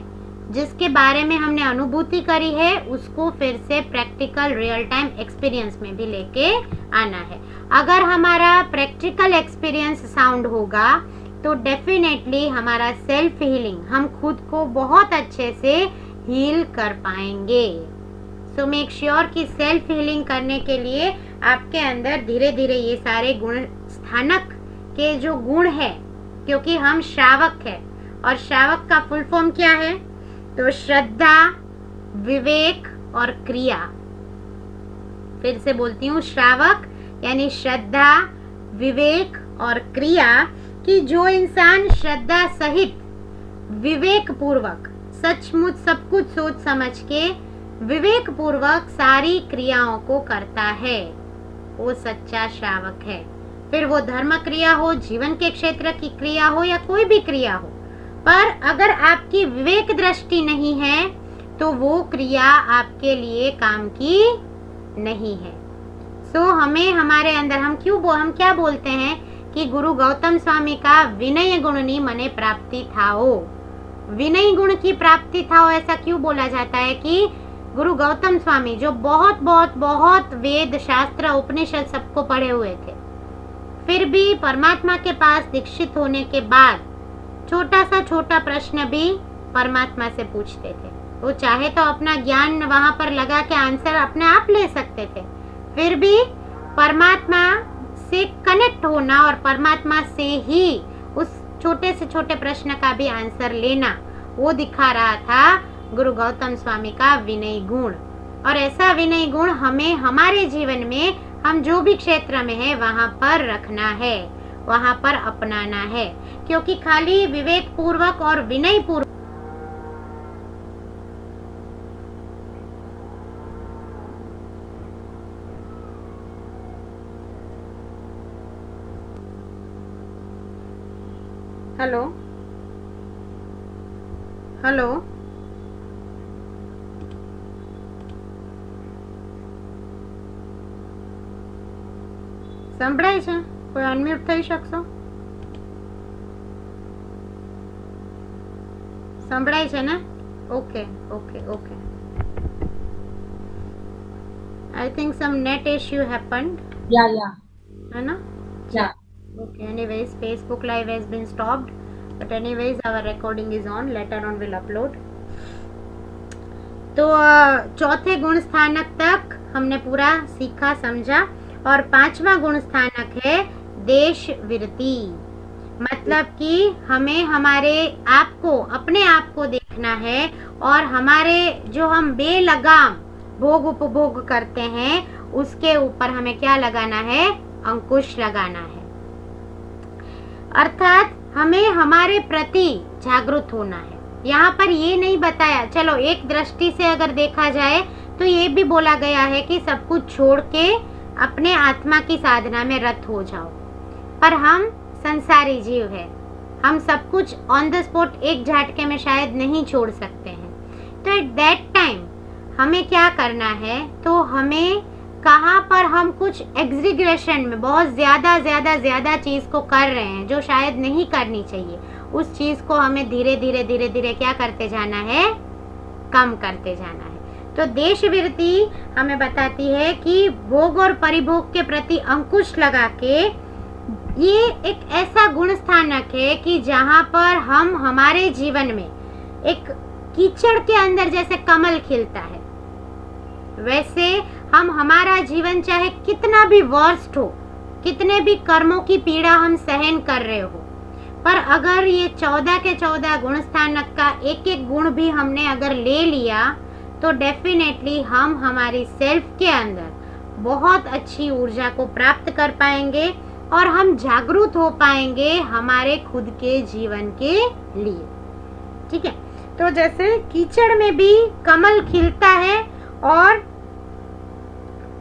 जिसके बारे में हमने अनुभूति करी है, उसको फिर से प्रैक्टिकल रियल टाइम एक्सपीरियंस में भी लेके आना है। अगर हमारा प्रैक्टिकल एक्सपीरियंस साउंड होगा तो डेफिनेटली हमारा सेल्फ हीलिंग, हम खुद को बहुत अच्छे से हील कर पाएंगे। सो मेक श्योर कि सेल्फ हीलिंग करने के लिए आपके अंदर धीरे धीरे ये सारे गुण स्थानक के जो गुण है, क्योंकि हम श्रावक है, और श्रावक का फुल फॉर्म क्या है? तो श्रद्धा, विवेक और क्रिया। फिर से बोलती हूँ, श्रावक यानी श्रद्धा, विवेक और क्रिया। कि जो इंसान श्रद्धा सहित विवेक पूर्वक सचमुच सब कुछ सोच समझ के विवेक पूर्वक सारी क्रियाओं को करता है, वो सच्चा श्रावक है। फिर वो धर्म क्रिया हो, जीवन के क्षेत्र की क्रिया हो या कोई भी क्रिया हो, पर अगर आपकी विवेक दृष्टि नहीं है तो वो क्रिया आपके लिए काम की नहीं है। सो हमें हमारे अंदर हम क्या बोलते हैं कि गुरु गौतम स्वामी का विनय गुणनी मने प्राप्ति थाओ। विनय गुण की प्राप्ति थाओ ऐसा क्यों बोला जाता है? कि गुरु गौतम स्वामी जो बहुत बहुत बहुत वेद, शास्त्र, उपनिषद सबको पढ़े हुए थे, फिर भी परमात्मा के पास दीक्षित होने के बाद छोटा प्रश्न भी परमात्मा से पूछते थे। वो चाहे तो अपना ज्ञान वहां पर लगा के आंसर अपने आप ले सकते थे, फिर भी परमात्मा से कनेक्ट होना और परमात्मा से ही उस छोटे से छोटे प्रश्न का भी आंसर लेना, वो दिखा रहा था गुरु गौतम स्वामी का विनय गुण। और ऐसा विनय गुण हमें हमारे जीवन में, हम जो भी क्षेत्र में है वहां पर रखना है, वहां पर अपनाना है। क्योंकि खाली विवेक पूर्वक और विनय पूर्वक हेलो हेलो સંભળાય છે? કોઈ અનમ્યુટ થઈ શકશો? સંભળાય છે ને? Okay okay okay. I think some net issue happened. Yeah. है ना? Yeah. Okay. Anyways, Facebook Live has been stopped. But anyways, our recording is on. Later on, we'll upload. तो चौथे गुण स्थानक तक हमने पूरा सीखा, समझा। और 5वां गुण स्थानक है देश विरति। मतलब कि हमें हमारे आप को, अपने आप को देखना है और हमारे जो हम बेलगाम भोग उपभोग करते हैं उसके ऊपर हमें क्या लगाना है? अंकुश लगाना है। अर्थात हमें हमारे प्रति जागरूक होना है। यहाँ पर ये नहीं बताया, चलो एक दृष्टि से अगर देखा जाए तो ये भी बोला गया है कि सब कुछ छोड़ के अपने आत्मा की साधना में रत हो जाओ, पर हम संसारी जीव है, हम सब कुछ ऑन द स्पॉट एक झटके में शायद नहीं छोड़ सकते हैं। तो एट दैट टाइम हमें क्या करना है, तो हमें कहाँ पर हम कुछ एग्जीग्रेशन में बहुत ज्यादा चीज को कर रहे हैं जो शायद नहीं करनी चाहिए, उस चीज को हमें धीरे धीरे क्या करते जाना है, कम करते जाना है। तो देशवृत्ति हमें बताती है कि भोग और परिभोग के प्रति अंकुश लगा के ये एक ऐसा गुण स्थानक है कि जहाँ पर हम हमारे जीवन में एक कीचड़ के अंदर जैसे कमल खिलता है, वैसे हम हमारा जीवन चाहे कितना भी वर्स्ट हो, कितने भी कर्मों की पीड़ा हम सहन कर रहे हो, पर अगर ये 14 के 14 गुण स्थानक का एक एक गुण भी हमने अगर ले लिया तो डेफिनेटली हम हमारी सेल्फ के अंदर बहुत अच्छी ऊर्जा को प्राप्त कर पाएंगे और हम जागरूक हो पाएंगे हमारे खुद के जीवन के लिए। ठीक है, तो जैसे कीचड़ में भी कमल खिलता है और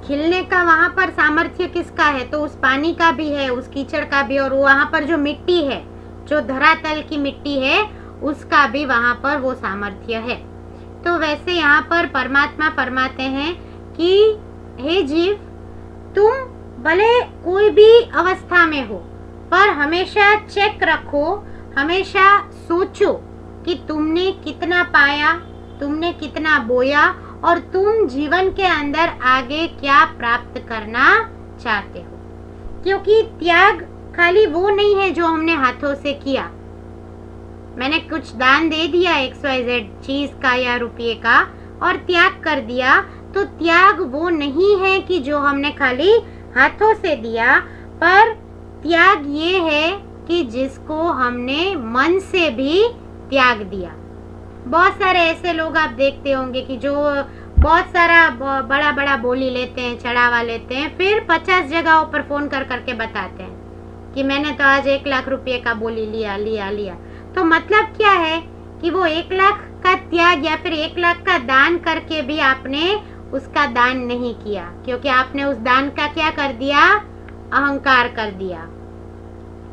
खिलने का वहां पर सामर्थ्य किसका है, तो उस पानी का भी है, उस कीचड़ का भी, और वहां पर जो मिट्टी है, जो धरातल की मिट्टी है, उसका भी वहां पर वो सामर्थ्य है। तो वैसे यहाँ पर परमात्मा फरमाते हैं कि हे जीव, तुम भले कोई भी अवस्था में हो, पर हमेशा चेक रखो, हमेशा सोचो कि तुमने कितना पाया, तुमने कितना बोया और तुम जीवन के अंदर आगे क्या प्राप्त करना चाहते हो। क्योंकि त्याग खाली वो नहीं है जो हमने हाथों से किया, मैंने कुछ दान दे दिया XYZ चीज का या रुपये का और त्याग कर दिया, तो त्याग वो नहीं है कि जो हमने खाली हाथों से दिया, पर त्याग ये है कि जिसको हमने मन से भी त्याग दिया। बहुत सारे ऐसे लोग आप देखते होंगे कि जो बहुत सारा बड़ा बड़ा बोली लेते हैं, चढ़ावा लेते हैं, फिर 50 जगहों पर फोन कर करके बताते हैं कि मैंने तो आज 1 लाख रुपए का बोली लिया। तो मतलब क्या है कि वो 1 लाख का त्याग या फिर 1 लाख का दान करके भी आपने उसका दान नहीं किया, क्योंकि आपने उस दान का क्या कर दिया, अहंकार कर दिया।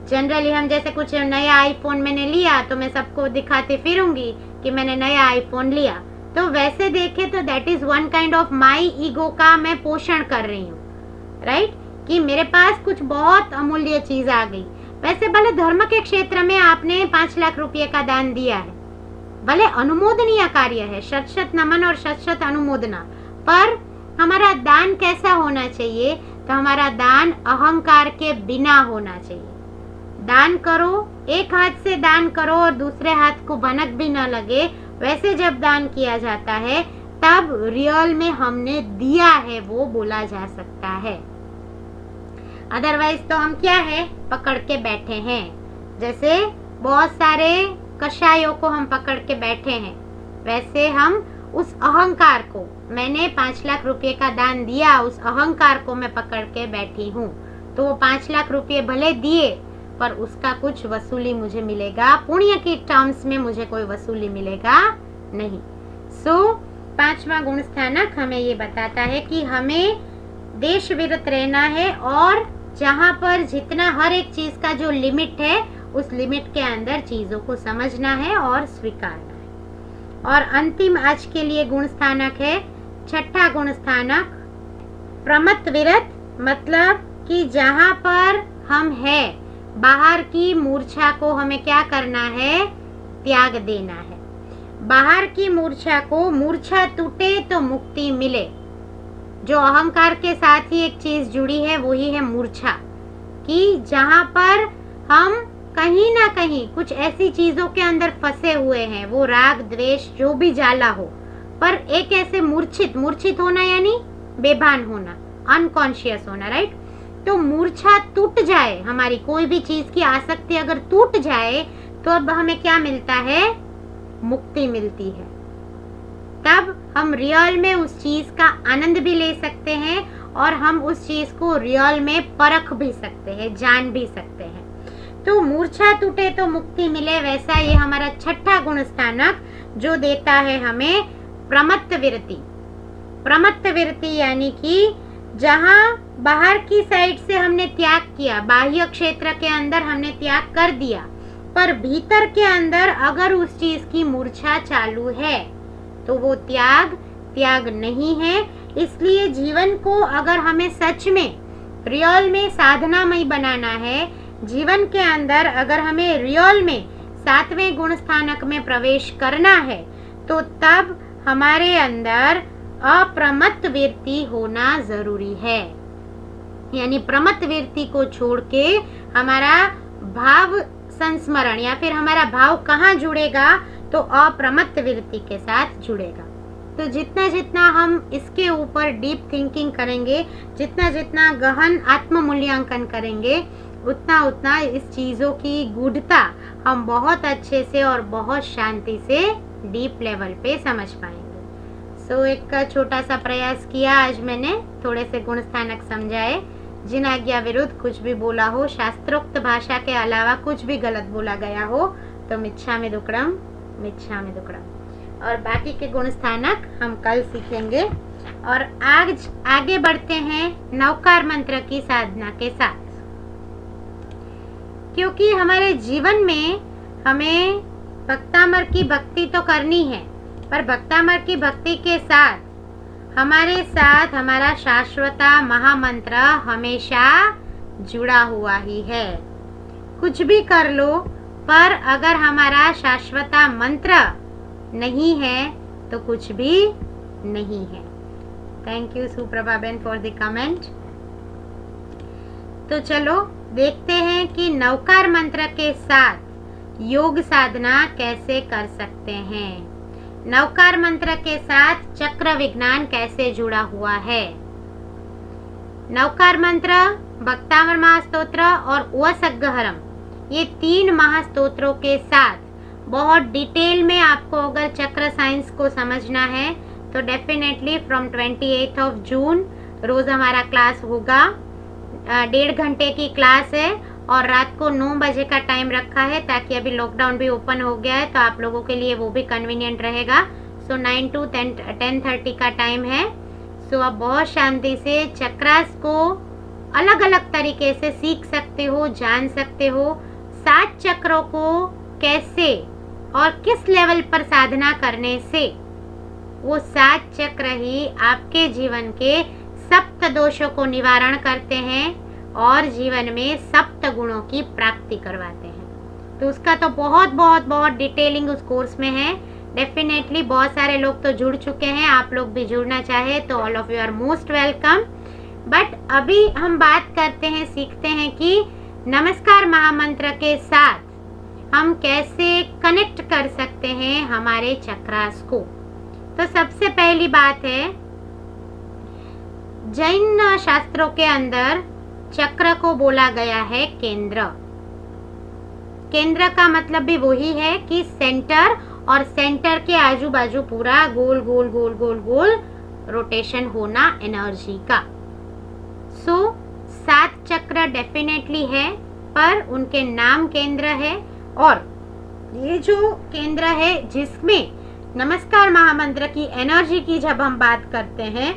जनरली हम जैसे कुछ नया आईफोन मैंने लिया तो मैं सबको दिखाते फिरूंगी कि मैंने नया आईफोन लिया, तो वैसे देखे तो that is one kind of my ego का मैं पोषण कर रही हूँ, राइट, कि मेरे पास कुछ बहुत अमूल्य चीज आ गई। वैसे भले धर्म के क्षेत्र में आपने 5 लाख रुपए का दान दिया है, भले अनुमोदनीय कार्य है, शत नमन और शत अनुमोदना, पर हमारा दान कैसा होना चाहिए, तो हमारा दान अहंकार के बिना होना चाहिए। दान करो, एक हाथ से दान करो और दूसरे हाथ को भनक भी न लगे, वैसे जब दान किया जाता है तब रियल में हमने दिया है वो बोला जा सकता है। अदरवाइज तो हम क्या है, पकड़ के बैठे हैं। जैसे बहुत सारे कषायों को हम पकड़ के बैठे हैं, वैसे हम उस अहंकार को, मैंने 5 लाख रुपए का दान दिया, उस अहंकार को मैं पकड़ के बैठी हूँ। तो वो 5 लाख रुपए भले दिए, पर उसका कुछ वसूली मुझे मिलेगा, पुण्य की टर्म्स में मुझे कोई वसूली मिलेगा नहीं। सो 5वां गुण स्थानक हमें ये बताता है कि हमें देश विरत रहना है और जहाँ पर जितना हर एक चीज का जो लिमिट है, उस लिमिट के अंदर चीजों को समझना है और स्वीकारना है। और अंतिम आज के लिए गुण स्थानक है 6ठा गुण स्थानक प्रमत्त विरत, मतलब कि जहाँ पर हम है, बाहर की मूर्छा को हमें क्या करना है, त्याग देना है। बाहर की मूर्छा को, मूर्छा टूटे तो मुक्ति मिले, जो अहंकार के साथ ही एक चीज जुड़ी है वही है मूर्छा, कि जहाँ पर हम कहीं ना कहीं कुछ ऐसी चीजों के अंदर फंसे हुए हैं, वो राग द्वेष जो भी जाला हो, पर एक ऐसे मूर्छित होना यानी बेभान होना, अनकॉन्शियस होना, राइट। तो मूर्छा टूट जाए, हमारी कोई भी चीज की आसक्ति अगर टूट जाए तो अब हमें क्या मिलता है, मुक्ति मिलती है। तब हम रियल में उस चीज का आनंद भी ले सकते हैं और हम उस चीज को रियल में परख भी सकते हैं, जान भी सकते हैं। तो मूर्छा टूटे तो मुक्ति मिले, वैसा ये हमारा छठा गुण स्थानक जो देता है हमें प्रमत्त विरति। प्रमत्त विरति यानी कि जहां बाहर की साइड से हमने त्याग किया, बाह्य क्षेत्र के अंदर हमने त्याग कर दिया, पर भीतर के अंदर अगर उस चीज की मूर्छा चालू है तो वो त्याग नहीं है। इसलिए जीवन को अगर हमें सच में रियल में साधनामय बनाना है, जीवन के अंदर अगर हमें रियल में 7वें गुण स्थानक में प्रवेश करना है, तो तब हमारे अंदर अप्रमत्त वृत्ति होना जरूरी है। यानी प्रमत्त वृत्ति को छोड़ के हमारा भाव संस्मरण या फिर हमारा भाव कहाँ जुड़ेगा, तो अप्रमत्त वृत्ति के साथ जुड़ेगा। तो जितना जितना हम इसके ऊपर डीप थिंकिंग करेंगे, जितना जितना गहन आत्म मूल्यांकन करेंगे, उतना उतना इस चीजों की गूढ़ता हम बहुत अच्छे से और बहुत शांति से डीप लेवल पे समझ पाएंगे। सो एक छोटा सा प्रयास किया आज मैंने, थोड़े से गुण स्थानक समझाए। जिन आज्ञा विरुद्ध कुछ भी बोला हो, शास्त्रोक्त भाषा के अलावा कुछ भी गलत बोला गया हो, तो मिच्छामि दुक्कडम, मिच्छामि दुक्कडम। और बाकी के गुण स्थानक हम कल सीखेंगे। और आज आगे बढ़ते हैं नवकार मंत्र की साधना के साथ, क्योंकि हमारे जीवन में हमें भक्तामर की भक्ति तो करनी है, पर भक्तामर की भक्ति के साथ हमारे साथ हमारा शाश्वता महामंत्र हमेशा जुड़ा हुआ ही है। कुछ भी कर लो, पर अगर हमारा शाश्वता मंत्र नहीं है तो कुछ भी नहीं है। Thank you Suprabha Ben for the comment. तो चलो देखते हैं कि नवकार मंत्र के साथ योग साधना कैसे कर सकते हैं। नवकार मंत्र के साथ चक्र विज्ञान कैसे जुड़ा हुआ है। नवकार मंत्र, भक्तामर महास्तोत्र और उवसग्गहरम, ये 3 महास्तोत्रों के साथ बहुत डिटेल में आपको अगर चक्र साइंस को समझना है तो डेफिनेटली फ्रॉम 28 जून रोज हमारा क्लास होगा। 1.5 घंटे की क्लास है और रात को 9 बजे का टाइम रखा है, ताकि अभी लॉकडाउन भी ओपन हो गया है तो आप लोगों के लिए वो भी कन्वीनियंट रहेगा। सो 9 to 10:30 का टाइम है। सो आप बहुत शांति से चक्रास को अलग अलग तरीके से सीख सकते हो, जान सकते हो। 7 चक्रों को कैसे और किस लेवल पर साधना करने से वो 7 चक्र ही आपके जीवन के सप्त दोषों को निवारण करते हैं और जीवन में सप्त गुणों की प्राप्ति करवाते हैं। तो उसका तो बहुत बहुत बहुत डिटेलिंग उस कोर्स में है। डेफिनेटली बहुत सारे लोग तो जुड़ चुके हैं, आप लोग भी जुड़ना चाहे तो all of you are most welcome. But अभी हम बात करते हैं, सीखते हैं कि नमस्कार महामंत्र के साथ हम कैसे कनेक्ट कर सकते हैं हमारे चक्रास को। तो सबसे पहली बात है, जैन शास्त्रों के अंदर चक्र को बोला गया है केंद्र। केंद्र का मतलब भी वही है कि सेंटर, और सेंटर के आजू बाजू पूरा गोल गोल गोल गोल गोल रोटेशन होना एनर्जी का। सो 7 चक्र डेफिनेटली है, पर उनके नाम केंद्र है। और ये जो केंद्र है जिसमें नमस्कार महामंत्र की एनर्जी की जब हम बात करते हैं,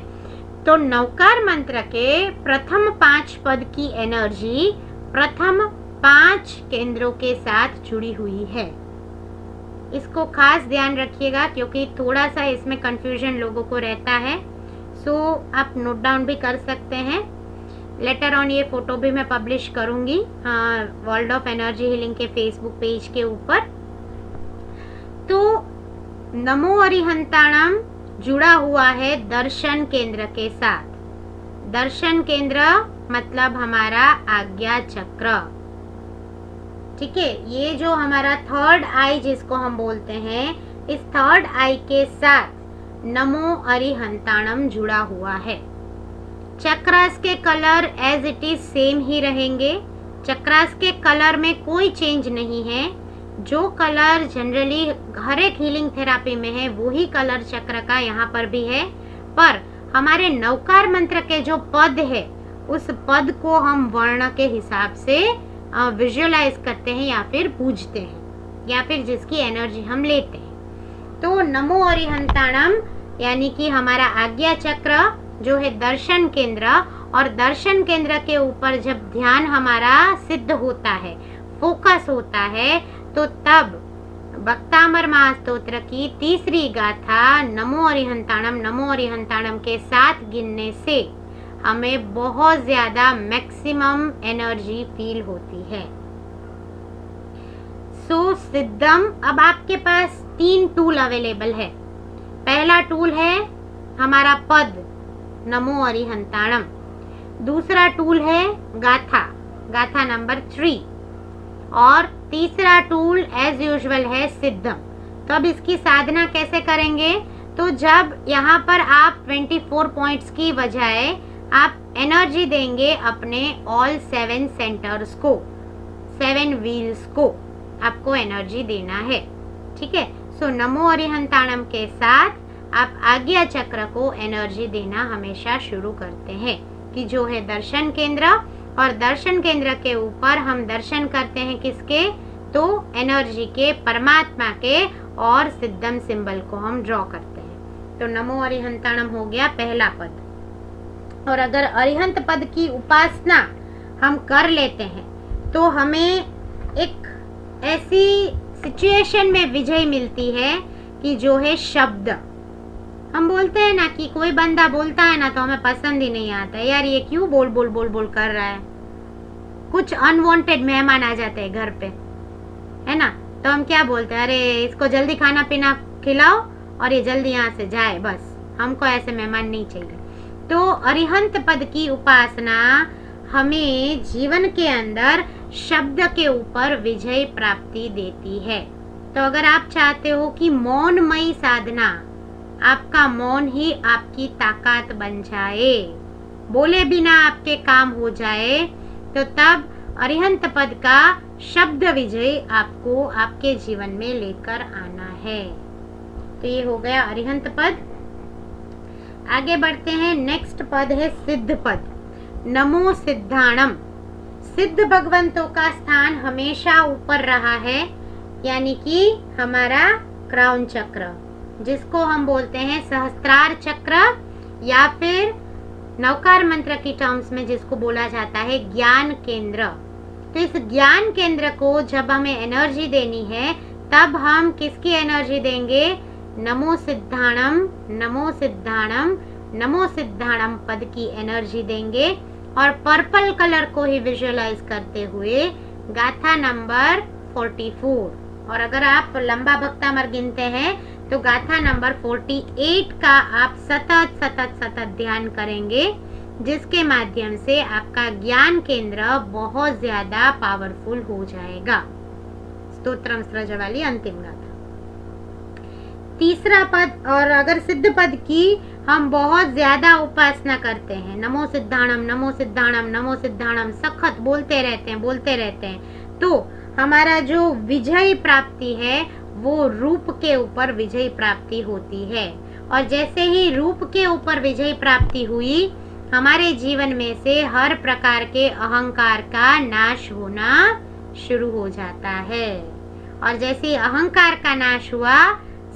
तो नवकार मंत्र के प्रथम 5 पद की एनर्जी प्रथम 5 केंद्रों के साथ जुड़ी हुई है। इसको खास ध्यान रखिएगा क्योंकि थोड़ा सा इसमें कंफ्यूजन लोगों को रहता है। सो आप नोट डाउन भी कर सकते हैं। लेटर ऑन ये फोटो भी मैं पब्लिश करूंगी वर्ल्ड ऑफ एनर्जी हीलिंग के फेसबुक पेज के ऊपर। तो नमो अरिहंताणम जुड़ा हुआ है दर्शन केंद्र के साथ। दर्शन केंद्र मतलब हमारा आज्ञा चक्र, ठीक है। ये जो हमारा थर्ड आई जिसको हम बोलते हैं, इस थर्ड आई के साथ नमो अरिहंताणम जुड़ा हुआ है। चक्रास के colour as it is same ही रहेंगे। चक्रास के कलर में कोई चेंज नहीं है। जो कलर जनरली हर एक हीलिंग थेरापी में है वही कलर चक्र का यहाँ पर भी है, पर हमारे नवकार मंत्र के जो पद है उस पद को हम वर्ण के हिसाब से विजुअलाइज करते हैं या फिर पूजते हैं या फिर जिसकी एनर्जी हम लेते हैं। तो नमो अरिहंताणम यानी कि हमारा आज्ञा चक्र जो है दर्शन केंद्र, और दर्शन केंद्र के ऊपर जब ध्यान हमारा सिद्ध होता है, फोकस होता है, तो तब भक्तामर महास्तोत्र की तीसरी गाथा नमो अरिहंताणम के साथ गिनने से हमें बहुत ज्यादा मैक्सिमम एनर्जी फील होती है। सो सिद्धम, अब आपके पास 3 टूल अवेलेबल है। पहला टूल है हमारा पद नमो अरिहंताणम, दूसरा टूल है गाथा नंबर 3, और तीसरा टूल एज यूजुअल है सिद्धम। तो अब इसकी साधना कैसे करेंगे? तो जब यहाँ पर आप 24 पॉइंट्स की बजाय आप एनर्जी देंगे अपने ऑल 7 सेंटर्स को, 7 व्हील्स को आपको एनर्जी देना है, ठीक है। सो नमो अरिहंताणम के साथ आप आज्ञा चक्र को एनर्जी देना हमेशा शुरू करते हैं, कि जो है दर्शन केंद्र, और दर्शन केंद्र के ऊपर हम दर्शन करते हैं किसके? तो एनर्जी के, परमात्मा के, और सिद्धम सिंबल को हम ड्रॉ करते हैं। तो नमो अरिहंताणम हो गया पहला पद। और अगर अरिहंत पद की उपासना हम कर लेते हैं तो हमें एक ऐसी सिचुएशन में विजय मिलती है कि जो है शब्द, हम बोलते हैं ना कि कोई बंदा बोलता है ना तो हमें पसंद ही नहीं आता, यार ये क्यों बोल बोल बोल बोल कर रहा है। कुछ अनवांटेड मेहमान आ जाते हैं घर पे, है ना, तो हम क्या बोलते हैं, अरे इसको जल्दी खाना पीना खिलाओ और ये जल्दी यहाँ से जाए, बस हमको ऐसे मेहमान नहीं चाहिए। तो अरिहंत पद की उपासना हमें जीवन के अंदर शब्द के ऊपर विजय प्राप्ति देती है। तो अगर आप चाहते हो कि मौनमयी साधना, आपका मौन ही आपकी ताकत बन जाए, बोले बिना आपके काम हो जाए, तो तब अरिहंत पद का शब्द विजय आपको आपके जीवन में लेकर आना है। तो ये हो गया अरिहंत पद। आगे बढ़ते हैं, नेक्स्ट पद है सिद्ध पद नमो सिद्धाणम। सिद्ध भगवंतों का स्थान हमेशा ऊपर रहा है, यानी कि हमारा क्राउन चक्र, जिसको हम बोलते हैं सहस्त्रार चक्र, या फिर नवकार मंत्र की टर्म्स में जिसको बोला जाता है ज्ञान केंद्र। तो इस ज्ञान केंद्र को जब हमें एनर्जी देनी है, तब हम किसकी एनर्जी देंगे? नमो सिद्धाणम, नमो सिद्धाणम, नमो सिद्धाणम पद की एनर्जी देंगे, और पर्पल कलर को ही विजुअलाइज करते हुए गाथा नंबर 44, और अगर आप लंबा भक्तामर गिनते हैं तो गाथा नंबर 48 का आप सतत ध्यान करेंगे, जिसके माध्यम से आपका ज्ञान केंद्र बहुत ज्यादा पावरफुल हो जाएगा। स्तोत्रम स्रज वाली अंतिम गाथा। तीसरा पद, और अगर सिद्ध पद की हम बहुत ज्यादा उपासना करते हैं, नमो सिद्धाणम नमो सिद्धाणम नमो सिद्धाणम सखत बोलते रहते हैं, तो हमारा जो विजय प्राप्ति है वो रूप के ऊपर विजय प्राप्ति होती है। और जैसे ही रूप के ऊपर विजय प्राप्ति हुई, हमारे जीवन में से हर प्रकार के अहंकार का नाश होना शुरू हो जाता है। और जैसे अहंकार का नाश हुआ,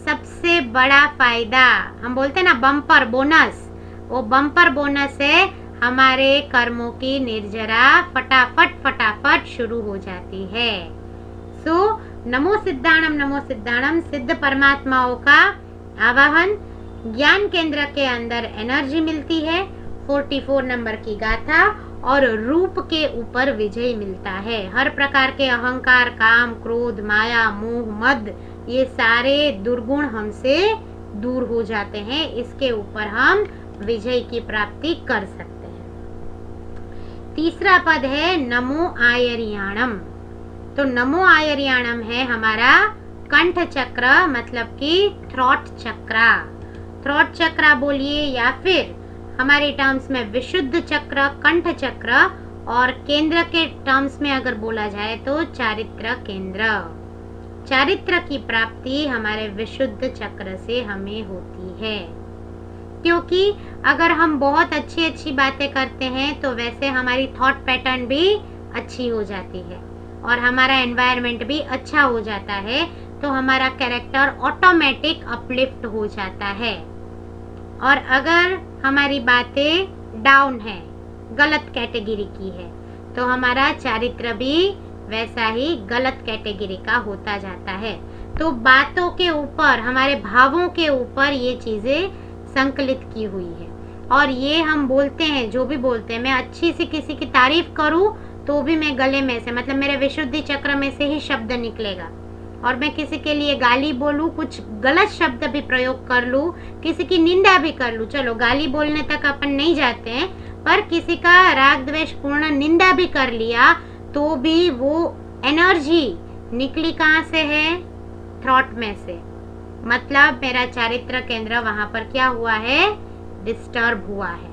सबसे बड़ा फायदा, हम बोलते हैं ना बम्पर बोनस, वो बम्पर बोनस है हमारे कर्मों की निर्जरा फटाफट शुरू हो जाती है। सो नमो सिद्धाणम सिद्ध परमात्माओं का आवाहन, ज्ञान केंद्र के अंदर एनर्जी मिलती है, 44 नंबर की गाथा, और रूप के ऊपर विजय मिलता है। हर प्रकार के अहंकार, काम, क्रोध, माया, मोह, मद, ये सारे दुर्गुण हमसे दूर हो जाते हैं। इसके ऊपर हम विजय की प्राप्ति कर सकते हैं। तीसरा पद है नमो आयर्याणम। तो नमो आयर्याणम है हमारा कंठ चक्र, मतलब कि थ्रॉट चक्र। थ्रॉट चक्र बोलिए, या फिर हमारे टर्म्स में विशुद्ध चक्र, कंठ चक्र, और केंद्र के टर्म्स में अगर बोला जाए तो चारित्र केंद्र। चारित्र की प्राप्ति हमारे विशुद्ध चक्र से हमें होती है, क्योंकि अगर हम बहुत अच्छी बातें करते हैं तो वैसे हमारी थॉट पैटर्न भी अच्छी हो जाती है और हमारा एनवायरनमेंट भी अच्छा हो जाता है, तो हमारा कैरेक्टर ऑटोमेटिक अपलिफ्ट हो जाता है। और अगर हमारी बातें डाउन है, गलत कैटेगरी की है, तो हमारा चारित्र भी वैसा ही गलत कैटेगरी का होता जाता है। तो बातों के ऊपर, हमारे भावों के ऊपर ये चीजें संकलित की हुई है। और ये हम बोलते हैं, जो भी बोलते हैं, मैं अच्छी सी किसी की तारीफ करूं तो भी मैं गले में से, मतलब मेरे विशुद्धि चक्र में से ही शब्द निकलेगा। और मैं किसी के लिए गाली बोलूं, कुछ गलत शब्द भी प्रयोग कर लूं, किसी की निंदा भी कर लूं, चलो गाली बोलने तक अपन नहीं जाते हैं, पर किसी का राग द्वेष पूर्ण निंदा भी कर लिया तो भी वो एनर्जी निकली कहाँ से है? थ्रॉट में से। मतलब मेरा चारित्र केंद्र वहां पर क्या हुआ है? डिस्टर्ब हुआ है।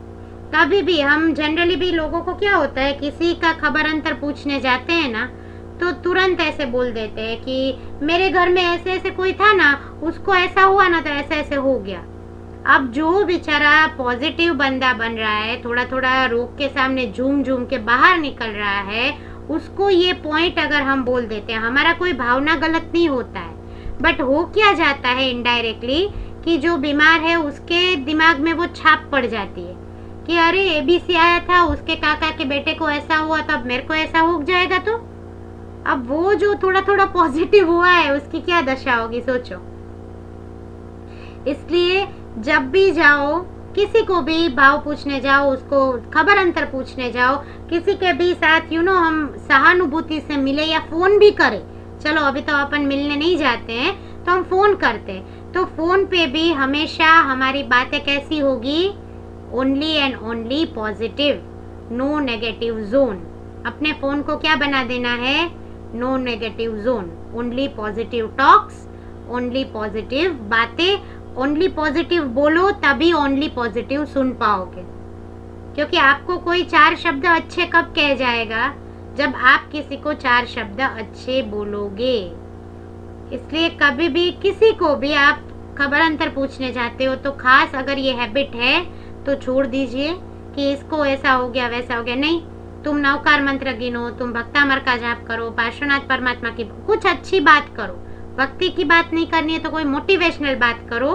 कभी भी हम जनरली भी लोगों को क्या होता है, किसी का खबर अंतर पूछने जाते हैं ना, तो तुरंत ऐसे बोल देते हैं कि मेरे घर में ऐसे ऐसे कोई था ना, उसको ऐसा हुआ ना, तो ऐसे ऐसे हो गया। अब जो बेचारा पॉजिटिव बंदा बन रहा है, थोड़ा थोड़ा रोग के सामने झूम झूम के बाहर निकल रहा है, उसको ये पॉइंट अगर हम बोल देते हैं, हमारा कोई भावना गलत नहीं होता है, बट हो क्या जाता है इनडायरेक्टली कि जो बीमार है उसके दिमाग में वो छाप पड़ जाती है कि अरे एबीसी आया था, उसके काका के बेटे को ऐसा हुआ, तब मेरे को ऐसा हो जाएगा। तो अब वो जो थोड़ा थोड़ा पॉजिटिव हुआ है उसकी क्या दशा होगी, सोचो। इसलिए जब भी जाओ, किसी को भी भाव पूछने जाओ, उसको खबर अंतर पूछने जाओ, किसी के भी साथ हम सहानुभूति से मिले या फोन भी करें, चलो अभी तो अपन मिलने नहीं जाते हैं तो हम फोन करते हैं, तो फोन पे भी हमेशा हमारी बातें कैसी होगी? Only and only positive, no negative zone. अपने फोन को क्या बना देना है? No negative zone, only positive talks, only positive बातें, ओनली पॉजिटिव बोलो, तभी ओनली पॉजिटिव सुन पाओगे। क्योंकि आपको कोई 4 शब्द अच्छे कब कह जाएगा? जब आप किसी को 4 शब्द अच्छे बोलोगे। इसलिए कभी भी किसी को भी आप खबर अंतर पूछने जाते हो तो खास अगर ये हैबिट है तो छोड़ दीजिए कि इसको ऐसा हो गया वैसा हो गया। नहीं, तुम नवकार मंत्र गिनो, तुम भक्तामर का जाप करो, पार्श्वनाथ परमात्मा की कुछ अच्छी बात करो। भक्ति की बात नहीं करनी है तो कोई मोटिवेशनल बात करो,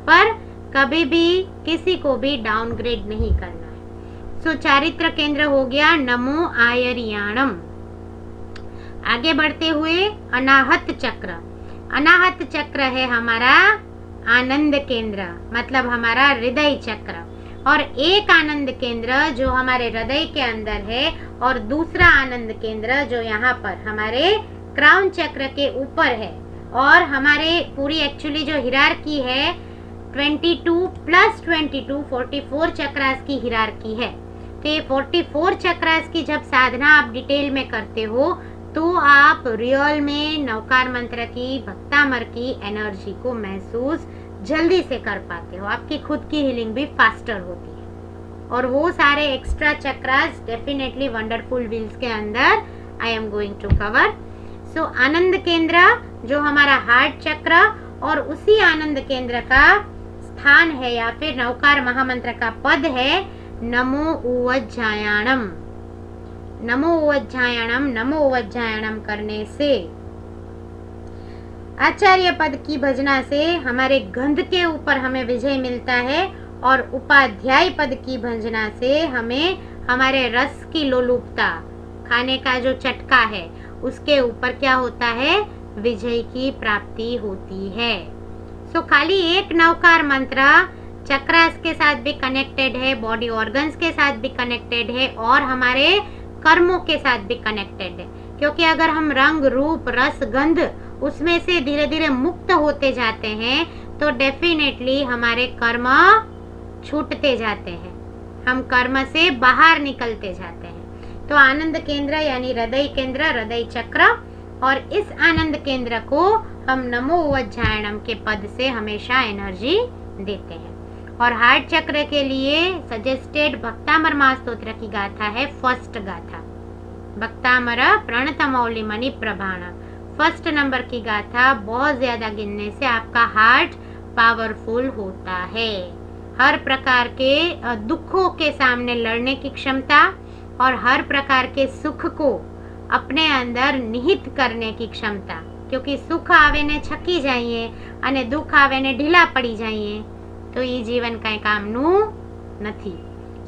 पर कभी भी किसी को भी डाउनग्रेड नहीं करना है। सो चारित्र केंद्र हो गया नमो आयरियाणम। आगे बढ़ते हुए अनाहत चक्र। अनाहत चक्र है हमारा आनंद केंद्र, मतलब हमारा हृदय चक्र। और एक आनंद केंद्र जो हमारे हृदय के अंदर है और दूसरा आनंद केंद्र जो यहाँ पर हमारे क्राउन चक्र के ऊपर है। और हमारे पूरी एक्चुअली जो हिरार्की है 22 + 22 44 चक्रास की हिरार्की है। तो ये 44 चक्रास की जब साधना आप डिटेल में करते हो तो आप रियल में नवकार मंत्र की, भक्तामर की एनर्जी को महसूस जल्दी से कर पाते हो। आपकी खुद की हीलिंग भी फास्टर होती है। और वो सारे extra chakras definitely wonderful wheels के अंदर I am going to cover. So आनंद केंद्र जो हमारा हार्ट चक्र और उसी आनंद केंद्र का स्थान है या फिर नवकार महामंत्र का पद है नमो उवज्जायणम। नमो उवज्जायणम, नमो उवज्जायणम करने से, आचार्य पद की भजना से हमारे गंध के ऊपर हमें विजय मिलता है और उपाध्याय पद की भजना से हमें हमारे रस की लोलुपता, खाने का जो चटका है उसके ऊपर क्या होता है? विजय की प्राप्ति होती है। सो खाली एक नवकार मंत्र चक्रास के साथ भी कनेक्टेड है, बॉडी ऑर्गन्स के साथ भी कनेक्टेड है और हमारे कर्मों के साथ भी कनेक्टेड है। क्योंकि अगर हम रंग, रूप, रस, गंध उसमें से धीरे धीरे मुक्त होते जाते हैं तो डेफिनेटली हमारे कर्म छूटते जाते हैं, हम कर्म से बाहर निकलते जाते हैं। तो आनंद केंद्र यानी हृदय केंद्र, हृदय चक्र, और इस आनंद केंद्र को हम नमो उवज्जायणम के पद से हमेशा एनर्जी देते हैं। और हार्ट चक्र के लिए सजेस्टेड भक्तामर महास्तोत्र की गाथा है फर्स्ट गाथा, भक्तामर प्रणतमौलि मणि प्रभाण। फर्स्ट नंबर की गाथा बहुत ज्यादा गिनने से आपका हार्ट पावरफुल होता है। हर प्रकार के दुखों के सामने लड़ने की क्षमता और हर प्रकार के सुख को अपने अंदर निहित करने की क्षमता, क्योंकि सुख आवे ने छकी जाइए અને દુઃખ આવે ને ઢીલા પડી जाइए तो ये जीवन कई कामનું નથી।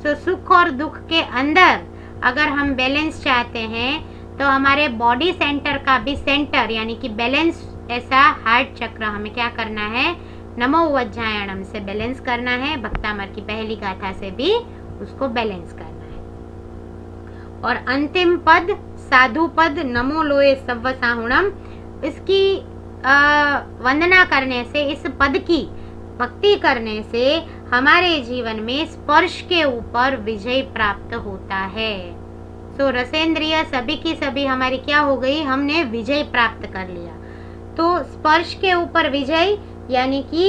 सो सुख और दुख के अंदर अगर हम बैलेंस चाहते हैं तो हमारे बॉडी सेंटर का भी सेंटर यानी कि बैलेंस ऐसा हार्ट चक्र हमें क्या करना है, नमो वज्जायणम से बैलेंस करना है। भक्तामर की पहली गाथा से भी उसको बैलेंस करना है। और अंतिम पद साधु पद नमो लोए सव्व साहुणम, इसकी वंदना करने से, इस पद की भक्ति करने से हमारे जीवन में स्पर्श के ऊपर विजय प्राप्त होता है। सो रसेंद्रिय सभी की सभी हमारी क्या हो गई, हमने विजय प्राप्त कर लिया। तो स्पर्श के ऊपर विजय यानी कि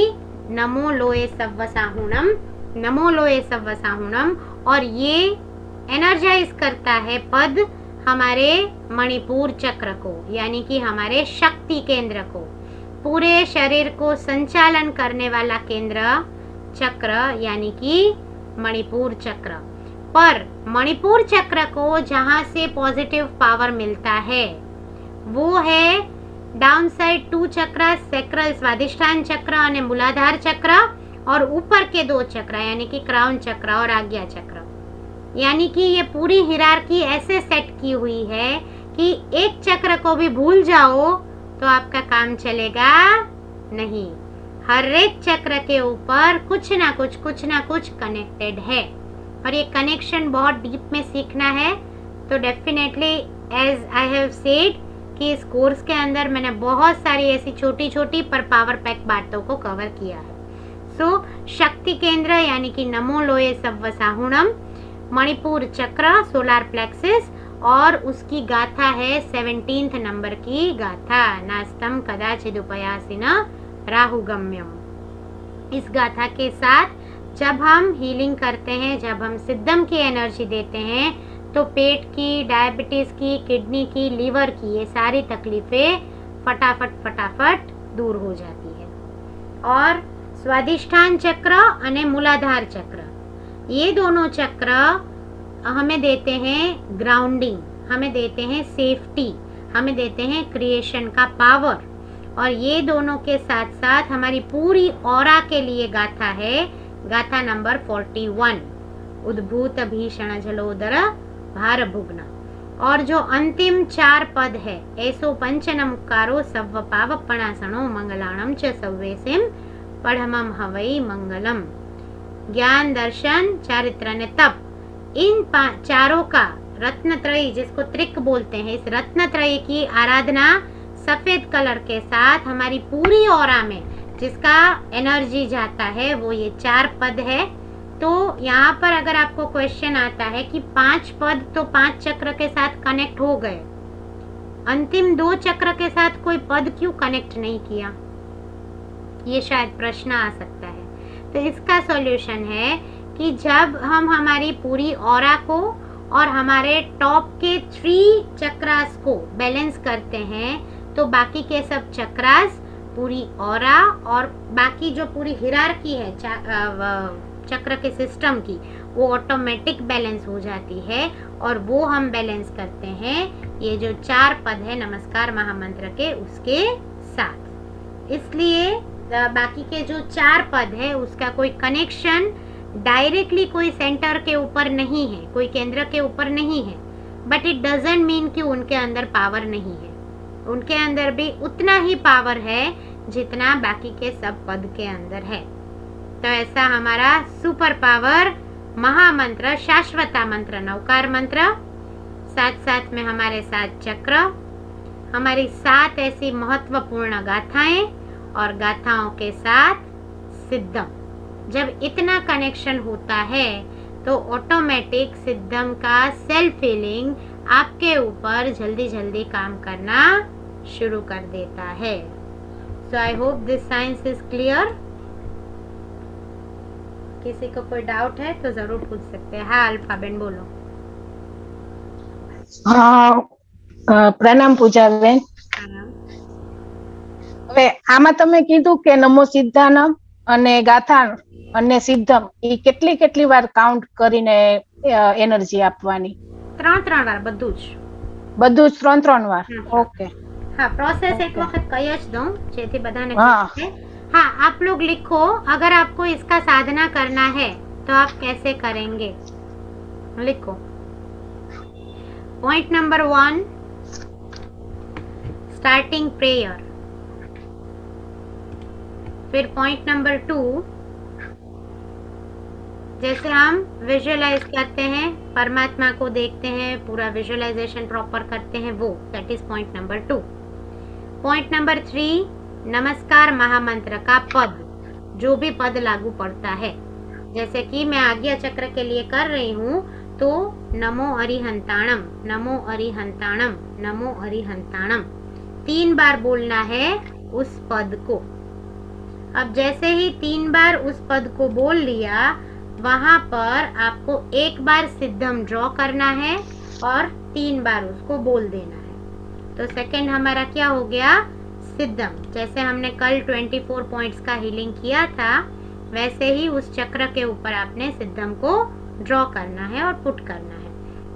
नमो लोए सव्व साहुणम, नमो लोए सव्व साहुणम। और ये एनर्जाइज करता है पद हमारे मणिपुर चक्र को, यानी कि हमारे शक्ति केंद्र को, पूरे शरीर को संचालन करने वाला केंद्र चक्र यानी कि मणिपुर चक्र। पर मणिपुर चक्र को जहाँ से पॉजिटिव पावर मिलता है वो है डाउन साइड 2 चक्र, सैक्रल स्वादिष्ठान चक्र और मूलाधार चक्र, और ऊपर के 2 चक्र यानी कि क्राउन चक्र और आज्ञा चक्र। यानी कि ये पूरी हिरार्की ऐसे सेट की हुई है कि एक चक्र को भी भूल जाओ तो आपका काम चलेगा नहीं। हर एक चक्र के ऊपर कुछ ना कुछ कनेक्टेड है, और ये कनेक्शन बहुत डीप में सीखना है। तो definitely as I have said कि इस कोर्स के अंदर मैंने बहुत सारी ऐसी छोटी छोटी पर पावर पैक बातों को कवर किया है। सो शक्ति केंद्र यानी कि नमो लोए सव्व साहुणम, मणिपुर चक्र, सोलार प्लेक्सिस, और उसकी गाथा है 17 नंबर की गाथा, नास्तम कदाचिद उपयासिन राहुगम्यम। इस गाथा के साथ जब हम हीलिंग करते हैं, जब हम सिद्धम की एनर्जी देते हैं, तो पेट की, डायबिटीज की, किडनी की, लीवर की ये सारी तकलीफें फटाफट दूर हो जाती है। और स्वादिष्ठान चक्र और मूलाधार चक्र, ये दोनों चक्र हमें देते हैं ग्राउंडिंग, हमें देते हैं सेफ्टी, हमें देते हैं क्रिएशन का पावर। और ये दोनों के साथ साथ हमारी पूरी ऑरा के लिए गाथा है, गाथा नंबर 41, उद्भूत भीषण जलोदर भार भुग्न। और जो अंतिम 4 पद है, ऐसो पंचनमुकारो सव्व पावपणासनो मंगलाणम च सव्वेसिम पढ़मम हवई मंगलम। ज्ञान, दर्शन, चारित्र ने तप, इन चारों का रत्नत्रयी, जिसको त्रिक बोलते हैं, इस रत्नत्रयी की आराधना सफेद कलर के साथ हमारी पूरी ऑरा में जिसका एनर्जी जाता है वो ये 4 पद है। तो यहाँ पर अगर आपको क्वेश्चन आता है कि 5 पद तो 5 चक्र के साथ कनेक्ट हो गए, अंतिम 2 चक्र के साथ कोई पद क्यों कनेक्ट नहीं किया, ये शायद प्रश्न आ सकता है। तो इसका सॉल्यूशन है कि जब हम हमारी पूरी ऑरा को और हमारे टॉप के 3 चक्रास को बैलेंस करते हैं तो बाकी के सब चक्रास, पूरी ऑरा और बाकी जो पूरी हिरार्की है चक्र के सिस्टम की, वो ऑटोमेटिक बैलेंस हो जाती है। और वो हम बैलेंस करते हैं ये जो 4 पद है नमस्कार महामंत्र के उसके साथ। इसलिए बाकी के जो 4 पद है उसका कोई कनेक्शन डायरेक्टली कोई सेंटर के ऊपर नहीं है, कोई केंद्र के ऊपर नहीं है, बट इट डजंट मीन कि उनके अंदर पावर नहीं है। उनके अंदर भी उतना ही पावर है जितना बाकी के सब पद के अंदर है। तो ऐसा हमारा सुपर पावर महामंत्र, शाश्वता मंत्र, नवकार मंत्र, साथ साथ में हमारे 7 चक्र, हमारी 7 ऐसी महत्वपूर्ण गाथाएं और गाथाओं के साथ सिद्धम। जब इतना कनेक्शन होता है तो ऑटोमेटिक सिद्धम का सेल्फ फीलिंग आपके ऊपर जल्दी जल्दी काम करना शुरू कर देता है। So I hope this science is clear. किसी को कोई डाउट है तो जरूर पूछ सकते हैं। हाँ अल्फा बेन बोलो। પ્રણામ પૂજાબેન। હવે આમાં તમે કીધું કે નમો સિદ્ધાનમ અને ગાથા અને સિદ્ધમ એ કેટલી વાર કાઉન્ટ કરીને એનર્જી આપવાની? ત્રણ વાર બધું જ. બધું જ 3 વાર. હમ. ઓકે. हाँ प्रोसेस एक ओके। वक्त कही ज दूं जेથી બધાને हाँ। ખબર है। हाँ आप लोग लिखो अगर आपको इसका साधना करना है तो आप कैसे करेंगे, लिखो। Point number 1 starting prayer. फिर पॉइंट नंबर 2 जैसे हम विजुअलाइज करते हैं, परमात्मा को देखते हैं, पूरा विजुअलाइजेशन प्रॉपर करते हैं, वो that is point number 2। Point number 3 नमस्कार महामंत्र का पद, जो भी पद लागू पड़ता है। जैसे कि मैं आज्ञा चक्र के लिए कर रही हूँ तो नमो अरिहंताणम, नमो अरिहंताणम, नमो अरिहंताणम 3 बार बोलना है उस पद को। अब जैसे ही 3 बार उस पद को बोल लिया, वहां पर आपको एक बार सिद्धम ड्रॉ करना है और 3 बार उसको बोल देना है। तो सेकंड हमारा क्या हो गया, सिद्धम। जैसे हमने कल 24 पॉइंट्स का हीलिंग किया था, वैसे ही उस चक्र के ऊपर आपने सिद्धम को ड्रॉ करना है और पुट करना है।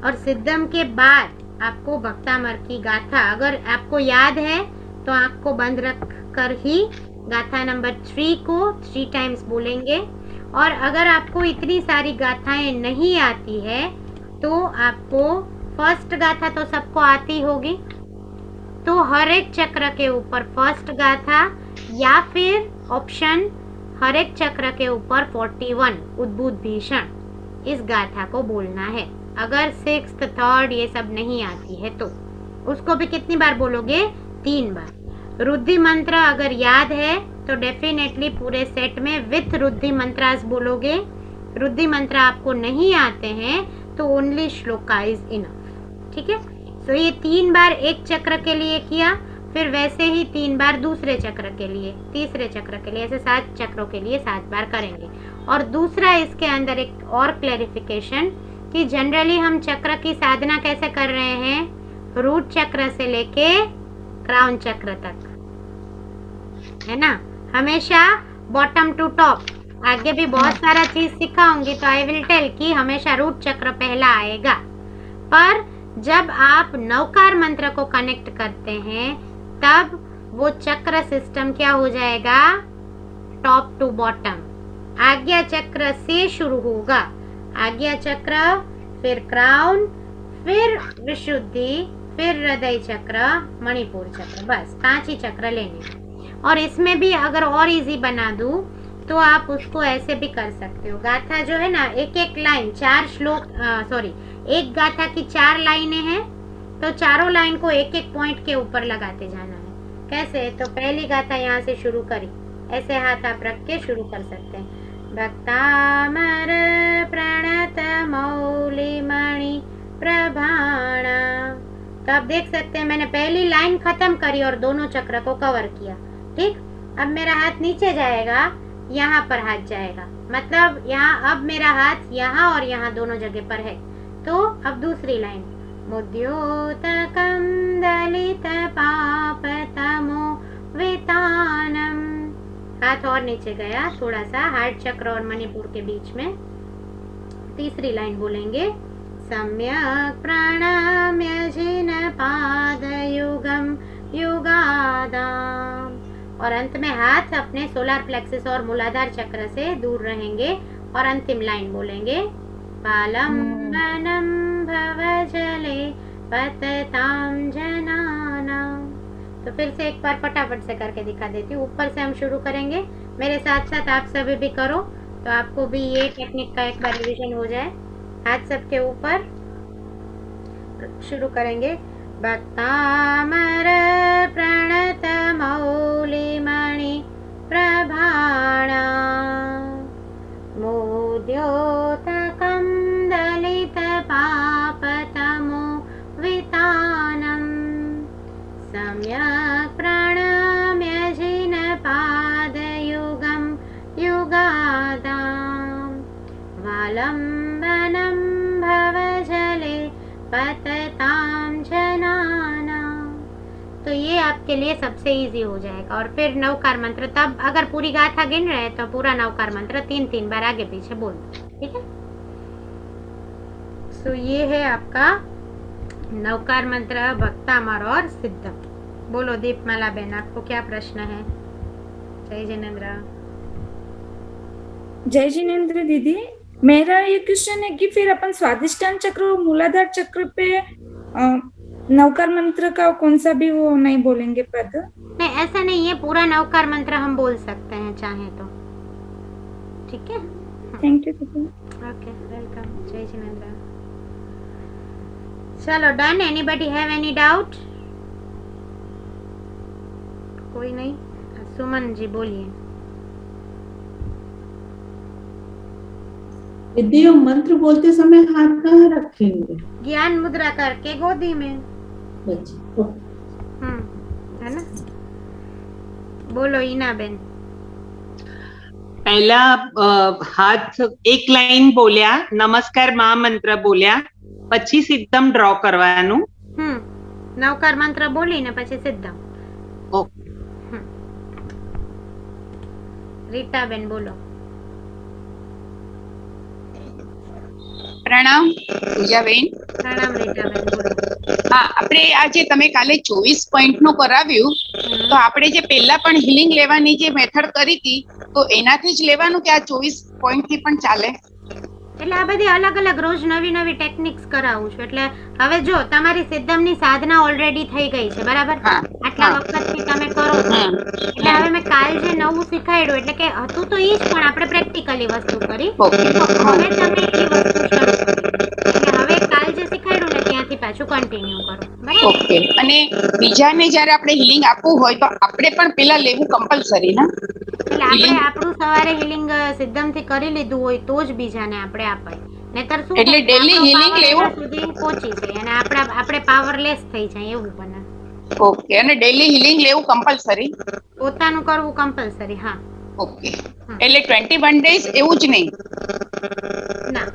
और सिद्धम के बाद आपको भक्तामर की गाथा, अगर आपको याद है तो आंख को बंद रख कर ही गाथा नंबर 3 को 3 टाइम्स बोलेंगे। और अगर आपको इतनी सारी गाथाएं नहीं आती है तो आपको फर्स्ट गाथा तो सबको आती होगी, तो हर एक चक्र के ऊपर फर्स्ट गाथा या फिर ऑप्शन हर एक चक्र के ऊपर 41 उद्भूत भीषण, इस गाथा को बोलना है। अगर 6th 3rd ये सब नहीं आती है तो उसको भी कितनी बार बोलोगे, 3 बार। रुद्धि मंत्र अगर याद है तो डेफिनेटली पूरे सेट में विथ रुद्धि मंत्रास बोलोगे। रुद्धि मंत्र आपको नहीं आते हैं तो ओनली श्लोका इज इनफ, ठीक है। तो ये 3 बार एक चक्र के लिए किया, फिर वैसे ही 3 बार दूसरे चक्र के लिए, तीसरे चक्र के लिए, ऐसे 7 चक्रों के लिए 7 बार करेंगे। और दूसरा इसके अंदर एक और क्लैरिफिकेशन कि जनरली हम चक्र की साधना कैसे कर रहे हैं, रूट चक्र से लेके क्राउन चक्र तक, है ना, हमेशा बॉटम टू टॉप। आगे भी बहुत सारा चीज सिखाऊंगी तो आई विल टेल कि हमेशा रूट चक्र पहला आएगा। पर जब आप नवकार मंत्र को कनेक्ट करते हैं तब वो चक्र सिस्टम क्या हो जाएगा, टॉप टू बॉटम। आज्ञा चक्र से शुरू होगा, आज्ञा चक्र, फिर क्राउन, फिर विशुद्धि, फिर हृदय चक्र, मणिपुर चक्र, बस 5 ही चक्र लेने हैं। और इसमें भी अगर और इजी बना दूं तो आप उसको ऐसे भी कर सकते हो। गाथा जो है ना, एक एक लाइन 4 श्लोक, सॉरी, एक गाथा की 4 लाइनें हैं तो चारों लाइन को एक एक पॉइंट के ऊपर लगाते जाना है। कैसे, तो पहली गाथा यहाँ से शुरू करी, ऐसे हाथ आप रख के शुरू कर सकते हैं। भक्तामर प्रणत मौली मणि प्रभाणा। तो आप देख सकते हैं मैंने पहली लाइन खत्म करी और दोनों चक्र को कवर किया, ठीक। अब मेरा हाथ नीचे जाएगा, यहाँ पर हाथ जाएगा, मतलब यहाँ अब मेरा हाथ यहाँ और यहाँ दोनों जगह पर है। तो अब दूसरी लाइन, मुद्योतकं दलित पापतमो वितानम, हाथ और नीचे गया थोड़ा सा, हार्ट चक्र और मणिपुर के बीच में। तीसरी लाइन बोलेंगे, सम्यक प्रणम्य जिन पादयुगम युगादाम। और अंत में हाथ अपने सोलर प्लेक्सिस और मूलाधार चक्र से दूर रहेंगे। और अंतिम लाइन बोलेंगे, पालम वनम भव जले पतताम जनाना। तो फिर से एक बार फटाफट से करके दिखा देती हूँ। ऊपर से हम शुरू करेंगे, मेरे साथ साथ आप सभी भी करो तो आपको भी ये टेक्निक का एक बार रिवीजन हो जाए। हाथ सबके ऊपर, शुरू करेंगे। भक्तामर प्रणत मौली मणि प्रभाणा, मोद्योतकं दलित पापतमो वितानम, सम्यक प्रणम्य जिन पादयुगम युगादाम, वालंबनं भव जले पतताम जनाना। तो ये आपके लिए सबसे इजी हो जाएगा। और फिर नवकार मंत्र, तब अगर पूरी गाथा गिन रहे हैं तो पूरा नवकार मंत्र 3-3 बार आगे पीछे बोल, ठीक है। सो ये है आपका नवकार मंत्र, भक्तामर और सिद्धम। बोलो दीपमाला बेन, आपको क्या प्रश्न है? जय जिनेन्द्र। जय जिनेन्द्र दीदी, मेरा ये क्वेश्चन है कि फिर अपन स्वादिष्टान चक्र और मूलाधार चक्र पे नवकार मंत्र का कौन सा भी वो नहीं बोलेंगे पद? नहीं, ऐसा नहीं है, पूरा नवकार मंत्र हम बोल सकते हैं चाहे तो। ठीक है, थैंक यू दीदी। Okay, welcome. जय जिनेन्द्र। चलो done. Anybody have any doubt? कोई नहीं? सुमन जी बोलिए। यदि हम मंत्र बोलते समय हाथ कहाँ रखेंगे? ज्ञान मुद्रा करके गोदी में। अच्छा, है ना? बोलो ईना बेन। પહેલા હાથ એક લાઈન બોલ્યા, નમસ્કાર મહામંત્ર બોલ્યા, પછી સિદ્ધમ ડ્રો કરવાનું. નવકાર મંત્ર બોલીને પછી સિદ્ધમ. ઓકે. રીટા બેન બોલો. પ્રણામ પૂજાબેન. પ્રણામ રીટા બેન બોલો. હા, આપણે આજે તમે કાલે 24 પોઈન્ટ નું કરાવ્યું, તો આપણે જે પહેલા પણ હીલિંગ લેવાની જે મેથડ કરી હતી, તો એનાથી જ લેવાનું કે આ 24 પોઈન્ટ થી પણ ચાલે? એટલે આ બધી અલગ અલગ રોજ નવી નવી ટેકનિક્સ કરાવું છું. એટલે હવે જો તમારી સિદ્ધમની સાધના ઓલરેડી થઈ ગઈ છે, બરાબર? આટલા વખતથી તમે કરો છો, એટલે હવે મેં કાલ જે નવું શીખવાડ્યું, એટલે કે હતું તો ઈ જ, પણ આપણે પ્રેક્ટિકલી વસ્તુ કરી. તો હવે તમે એ વસ્તુ શરૂ કરી. એટલે હવે કાલ જે શીખવાડ્યું ને ત્યાંથી પાછું કન્ટિન્યુ કરો, બરાબર? ઓકે. અને બીજાને જ્યારે આપણે હીલિંગ આપવું હોય તો આપણે પણ પેલા લેવું કમ્પલસરી ના? એટલે આપણે આપણું સવારે હીલિંગ સિદ્ધમથી કરી લીધું હોય તો જ બીજાને આપણે અપાય. નહીતર શું એટલે ડેલી હીલિંગ લેવું સુધી પહોંચી જાય અને આપણે પાવરલેસ થઈ જાય એવું બને. ઓકે. અને ડેલી હીલિંગ લેવું કમ્પલસરી? પોતાનું કરવું કમ્પલસરી, હા. ઓકે. એટલે 21 ડેઝ એવું જ નહીં? ના,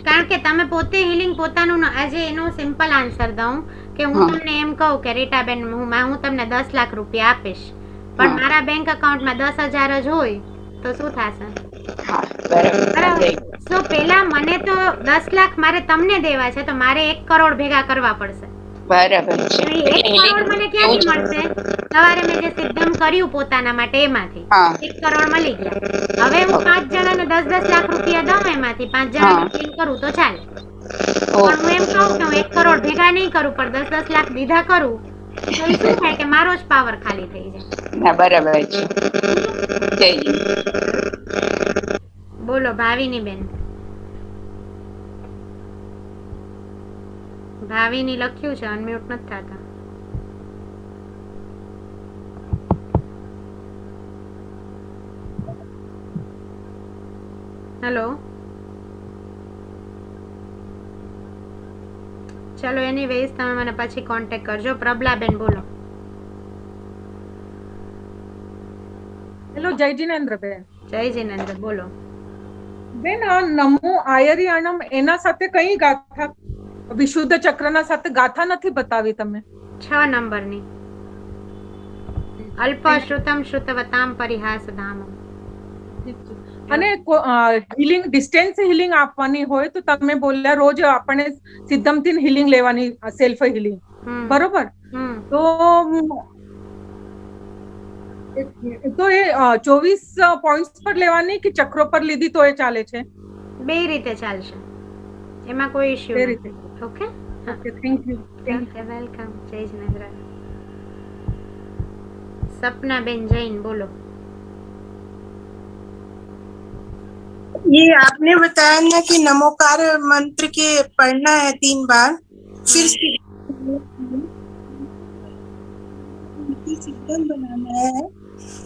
કારણ કે તમે પોતે હીલિંગ પોતાનું આજે એનો સિમ્પલ આન્સર દઉં કે હું તમને એમ કહું કે રીટાબેન હું તમને 10 લાખ રૂપિયા આપીશ, પણ મારા બેંક એકાઉન્ટમાં 10,000 જ હોય તો શું થશે? બરાબર. સો પેલા મને તો 10 લાખ મારે તમને દેવા છે, તો મારે 1 કરોડ ભેગા કરવા પડશે. બરાબર છે. 1 કરોડ મને ક્યાંથી મળશે? સવારે મેં જે સિદ્ધમ કર્યું પોતાના માટે એમાંથી 1 કરોડ મળી ગયા. હવે હું 5 જણાને 10-10 લાખ રૂપિયા દઉં, એમાંથી 5 જણાને હીલિંગ કરું તો ચાલે. પણ હું એમ કહું કે હું 1 કરોડ ભેગા નહીં કરું, પણ 10-10 લાખ દીધા કરું, તો એ શું થાય કે મારો જ પાવર ખાલી થઈ જાય. ના, બરાબર છે. જય જી. બોલો ભાવિની બેન. ભાવિની લખ્યું છે, અનમ્યુટ નથી થતા. હેલો. ચલો એનીવેઝ તમે મને પછી કોન્ટેક્ટ કરજો. પ્રબલાબેન બોલો. હેલો, જય જીનેન્દ્ર બેન. જય જીનેન્દ્ર બોલો. બેન, આ નમો આયર્યાણમ એના સાથે કઈ ગાથા, વિશુદ્ધ ચક્રના સાથે ગાથા નથી બતાવી તમે? 6 નંબરની. અલ્પ શ્રુતમ શ્રુતવતામ પરિહાસ ધામમ. અને હીલિંગ ડિસ્ટન્સ હીલિંગ આપવાની હોય તો તમે બોલ્યા રોજ આપણે સિદ્ધમથી હીલિંગ લેવાની, સેલ્ફ હીલિંગ, બરોબર? તો એ 24 પોઈન્ટ્સ પર લેવાની કે ચક્રો પર લીધી તો એ ચાલે છે? બે રીતે ચાલશે, એમાં કોઈ ઇશ્યુ નથી. Okay, okay, thank you. Okay, welcome. જય જીનેન્દ્ર. સપના બેન જૈન બોલો. ये आपने बताया ना कि नमोकार मंत्र के पढ़ना है 3 बार, फिर सिद्धम बनाना है,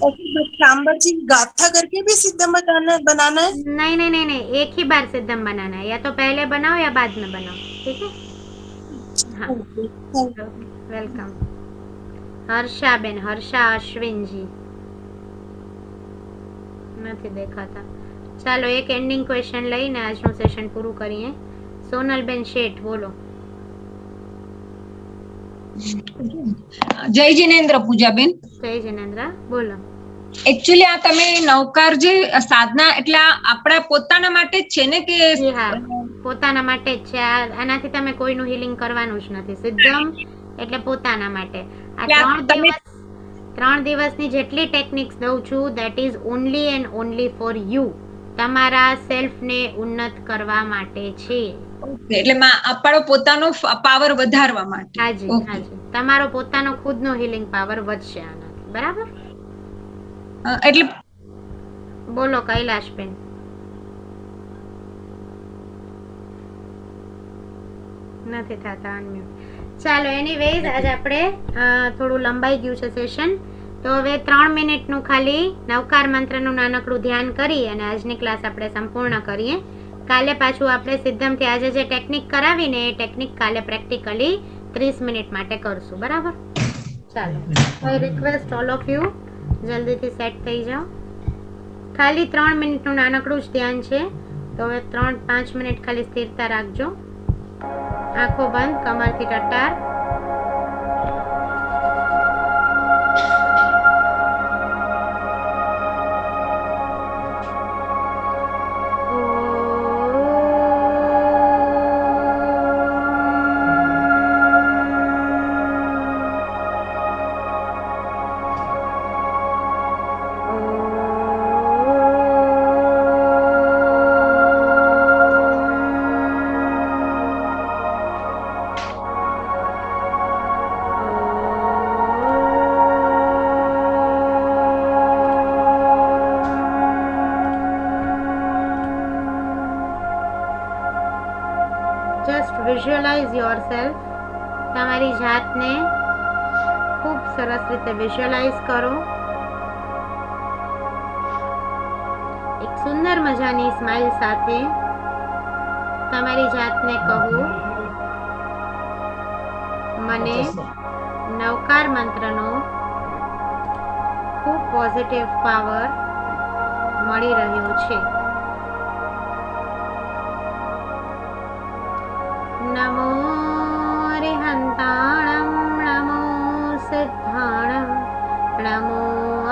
और फिर सांबर जी गाथा करके भी सिद्धम बनाना है? नहीं नहीं नहीं नहीं, एक ही बार सिद्धम बनाना है. या तो पहले बनाओ या बाद में बनाओ, ठीक है? हाँ, वेलकम. हर्षा बेन, हर्षा अश्विन जी નથી દેખાતા. ચાલો એક એન્ડિંગ ક્વેશ્ચન લઈને આજનું સેશન પૂરું કરીએ. સોનલબેન શેઠ બોલો. જય જીનેન્દ્ર પૂજાબેન. જય જીનેન્દ્ર બોલો. એકચ્યુઅલી આ તમે નવકાર જે સાધના એટલે આ આપણા પોતાના માટે જ છે ને કે જી હા, પોતાના માટે જ છે. આનાથી તમે કોઈનું હીલિંગ કરવાનું જ નથી. સિદ્ધમ એટલે પોતાના માટે. આ એટલે આ 3 દિવસની જેટલી ટેકનિક્સ દઉં છું that is only and only for you. તમારા સેલ્ફને ઉન્નત કરવા માટે છે. એટલે આપણો પોતાનો પાવર વધારવા માટે. હાજી હાજી, તમારો પોતાનો ખુદનો હીલિંગ પાવર વધશે આનાથી. બરાબર? એટલે બોલો કૈલાશબેન. નથી થતા અનમ્યુટ. ચાલો, એનીવેઝ આજે આપણે થોડું લંબાઈ ગયું છે સેશન, તો હવે 3 મિનિટનું ખાલી નવકાર મંત્રનું નાનકડું ધ્યાન કરી અને આજની ક્લાસ આપણે સંપૂર્ણ કરીએ. કાલે પાછું આપણે સિદ્ધમથી આજે જે ટેકનિક કરાવીને એ ટેકનિક કાલે પ્રેક્ટિકલી 30 મિનિટ માટે કરશું. બરાબર? ચાલો, I request all of you જલ્દીથી સેટ થઈ જાઓ. ખાલી 3 મિનિટનું નાનકડું જ ધ્યાન છે, તો હવે 3-5 મિનિટ ખાલી સ્થિરતા રાખજો. આંખો બંધ, કમરથી ટટ્ટાર. Just visualise yourself. તમારી જાતને ખૂબ સરસ રીતે વિઝ્યુઅલાઇઝ કરો. એક સુંદર મજાની સ્માઇલ સાથે તમારી જાતને કહો, મને નવકાર મંત્રનો ખૂબ પોઝિટિવ પાવર મળી રહ્યો છે. નમો રિહંતાણમ, નમો સિદ્ધાણમ, નમો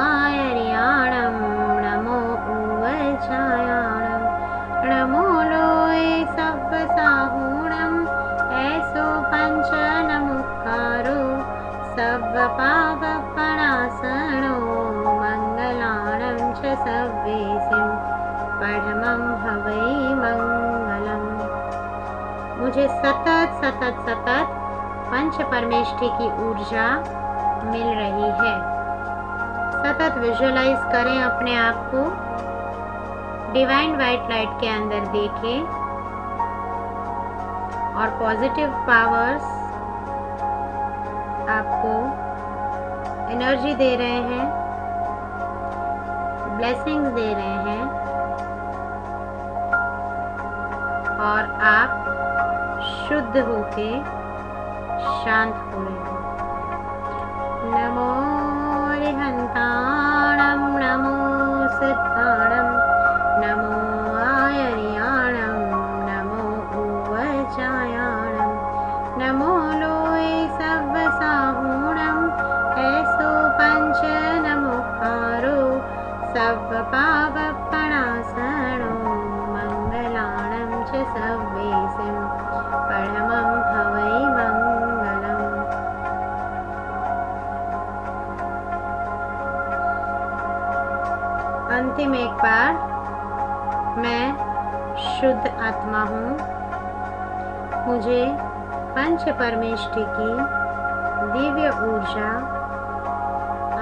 આયર્યાણમ, નમો ઉવચાયાણમ, નમો લોય સવ્વસાહૂણમ, એસો પંચ નમુકારો સવ્વપાવપણાસણો મંગલાણમ ચ સવ્વેસિમ પરમં હવૈ મંગલમ. मुझे सतत सतत सतत पंच परमेष्ठी की ऊर्जा मिल रही है. सतत विजुअलाइज करें अपने आप को, डिवाइन वाइट लाइट के अंदर देखें और पॉजिटिव पावर्स आपको एनर्जी दे रहे हैं, ब्लेसिंग्स दे रहे हैं और आप शुद्ध होके शांत हो रहे हो. नमो रिहंताणम, नमो सिद्धाणम, नमो आयर्याणम, नमो उवचायाणम, नमो लोय सव्वसाहूणम, ऐसो पंच नमोकारो सव्वपावपणासणो मंगलाणम च सव्वेसिम परमं हवै मंगलम. अंतिम एक बार, मैं शुद्ध आत्मा हूँ. मुझे पंच परमेष्ठी की दिव्य ऊर्जा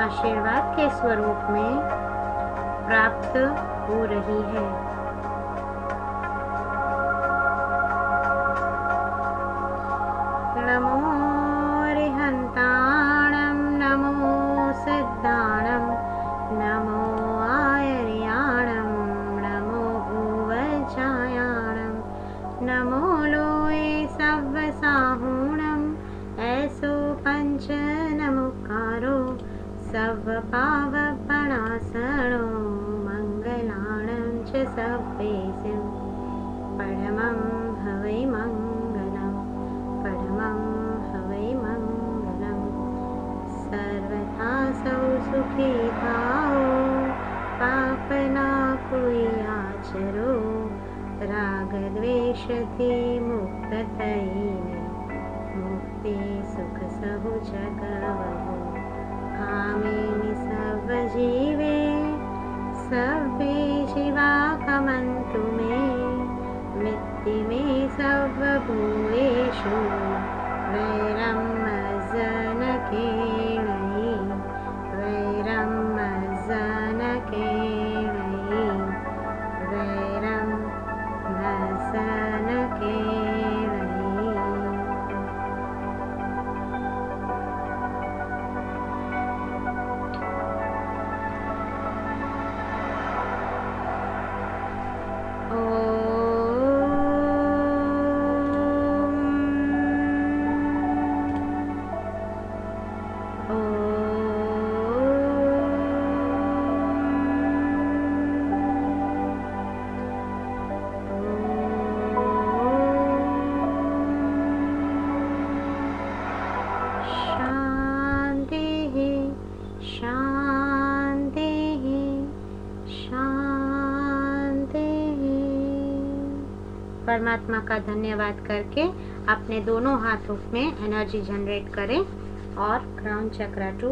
आशीर्वाद के स्वरूप में प्राप्त हो रही है. नमो रिहंताणम, नमो सिद्धाणम, नमो आयर्याणम, नमो उवचायाणम, नमो लोय सव्वसाहूणम, ऐसो पंच नमोकारो सव्वपावपणासणो मंगलाणं च सव्वेसिं परमं हवै मंगलम्. परमं हवै मंगलम्. सर्वथा सौ सुखी भावो. રાગ દ્વેષથી મુક્ત થઈને મુક્તિ સુખ સહુ જગવહુ કામિની સર્વ જીવે સર્વે જીવા કમંતુ મે મિત્તિ મે સર્વભૂતેષુ વૈરમ જન કેણઈ વૈરમ જન કેણઈ વૈરમ જન કેણઈ. शांति शांति शांति. परमात्मा का धन्यवाद करके अपने दोनों हाथों में एनर्जी जनरेट करें और क्राउन चक्र टू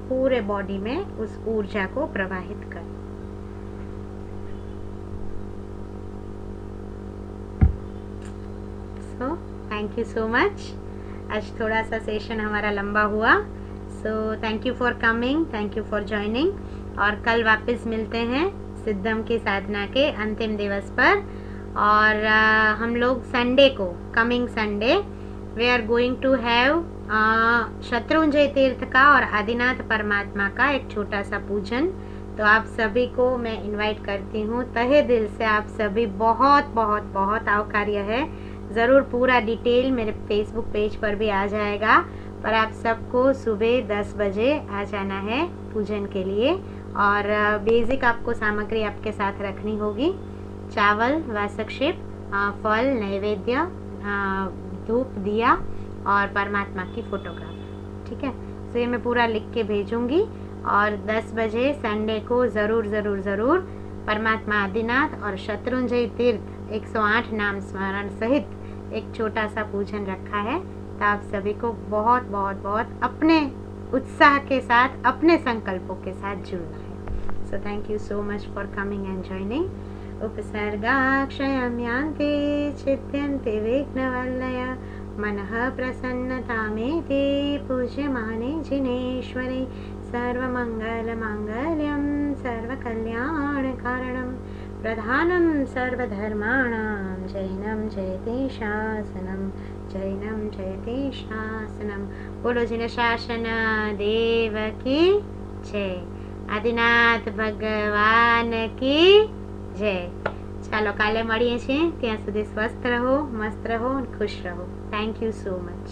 पूरे बॉडी में उस ऊर्जा को प्रवाहित करें. सो थैंक यू सो मच. आज थोड़ा सा सेशन हमारा लंबा हुआ. सो thank you for coming, thank you for joining. और कल वापस मिलते हैं सिद्धम की साधना के अंतिम दिवस पर. और हम लोग संडे को, coming Sunday, we are going to have Shatrunjay तीर्थ का और आदिनाथ परमात्मा का एक छोटा सा पूजन. तो आप सभी को मैं इनवाइट करती हूँ तहे दिल से. आप सभी बहुत बहुत बहुत आवकार्य है. ज़रूर पूरा डिटेल मेरे फेसबुक पेज पर भी आ जाएगा. पर आप सबको सुबह 10 बजे आ जाना है पूजन के लिए. और बेसिक आपको सामग्री आपके साथ रखनी होगी. चावल, वासक्षेप, फल, नैवेद्य, धूप, दिया और परमात्मा की फोटोग्राफ. ठीक है. तो ये मैं पूरा लिख के भेजूंगी. और 10 बजे संडे को ज़रूर ज़रूर ज़रूर परमात्मा आदिनाथ और शत्रुंजय तीर्थ 108 नाम स्मरण सहित एक छोटा सा पूजन रखा है. तो आप सभी को बहुत बहुत बहुत अपने उत्साह के साथ, अपने संकल्पों के साथ जुड़ना है. So thank you so much for coming and joining. उपसर्गाक्षयं यान्ति चित्यन्ति विघ्नवल्लय मनः प्रसन्नतामेति पूज्यमाने जिनेश्वरे सर्वमङ्गलमाङ्गल्यं सर्वकल्याणकारणं प्रधानं सर्वधर्माणां जैनं जयते शासनं जैनं जयते शासनं. बोलो जिन शासन देव की जय. આદિનાથ ભગવાન કી જય. ચાલો કાલે મળીએ છીએ. ત્યાં સુધી સ્વસ્થ રહો, મસ્ત રહો અને ખુશ રહો. Thank you so much.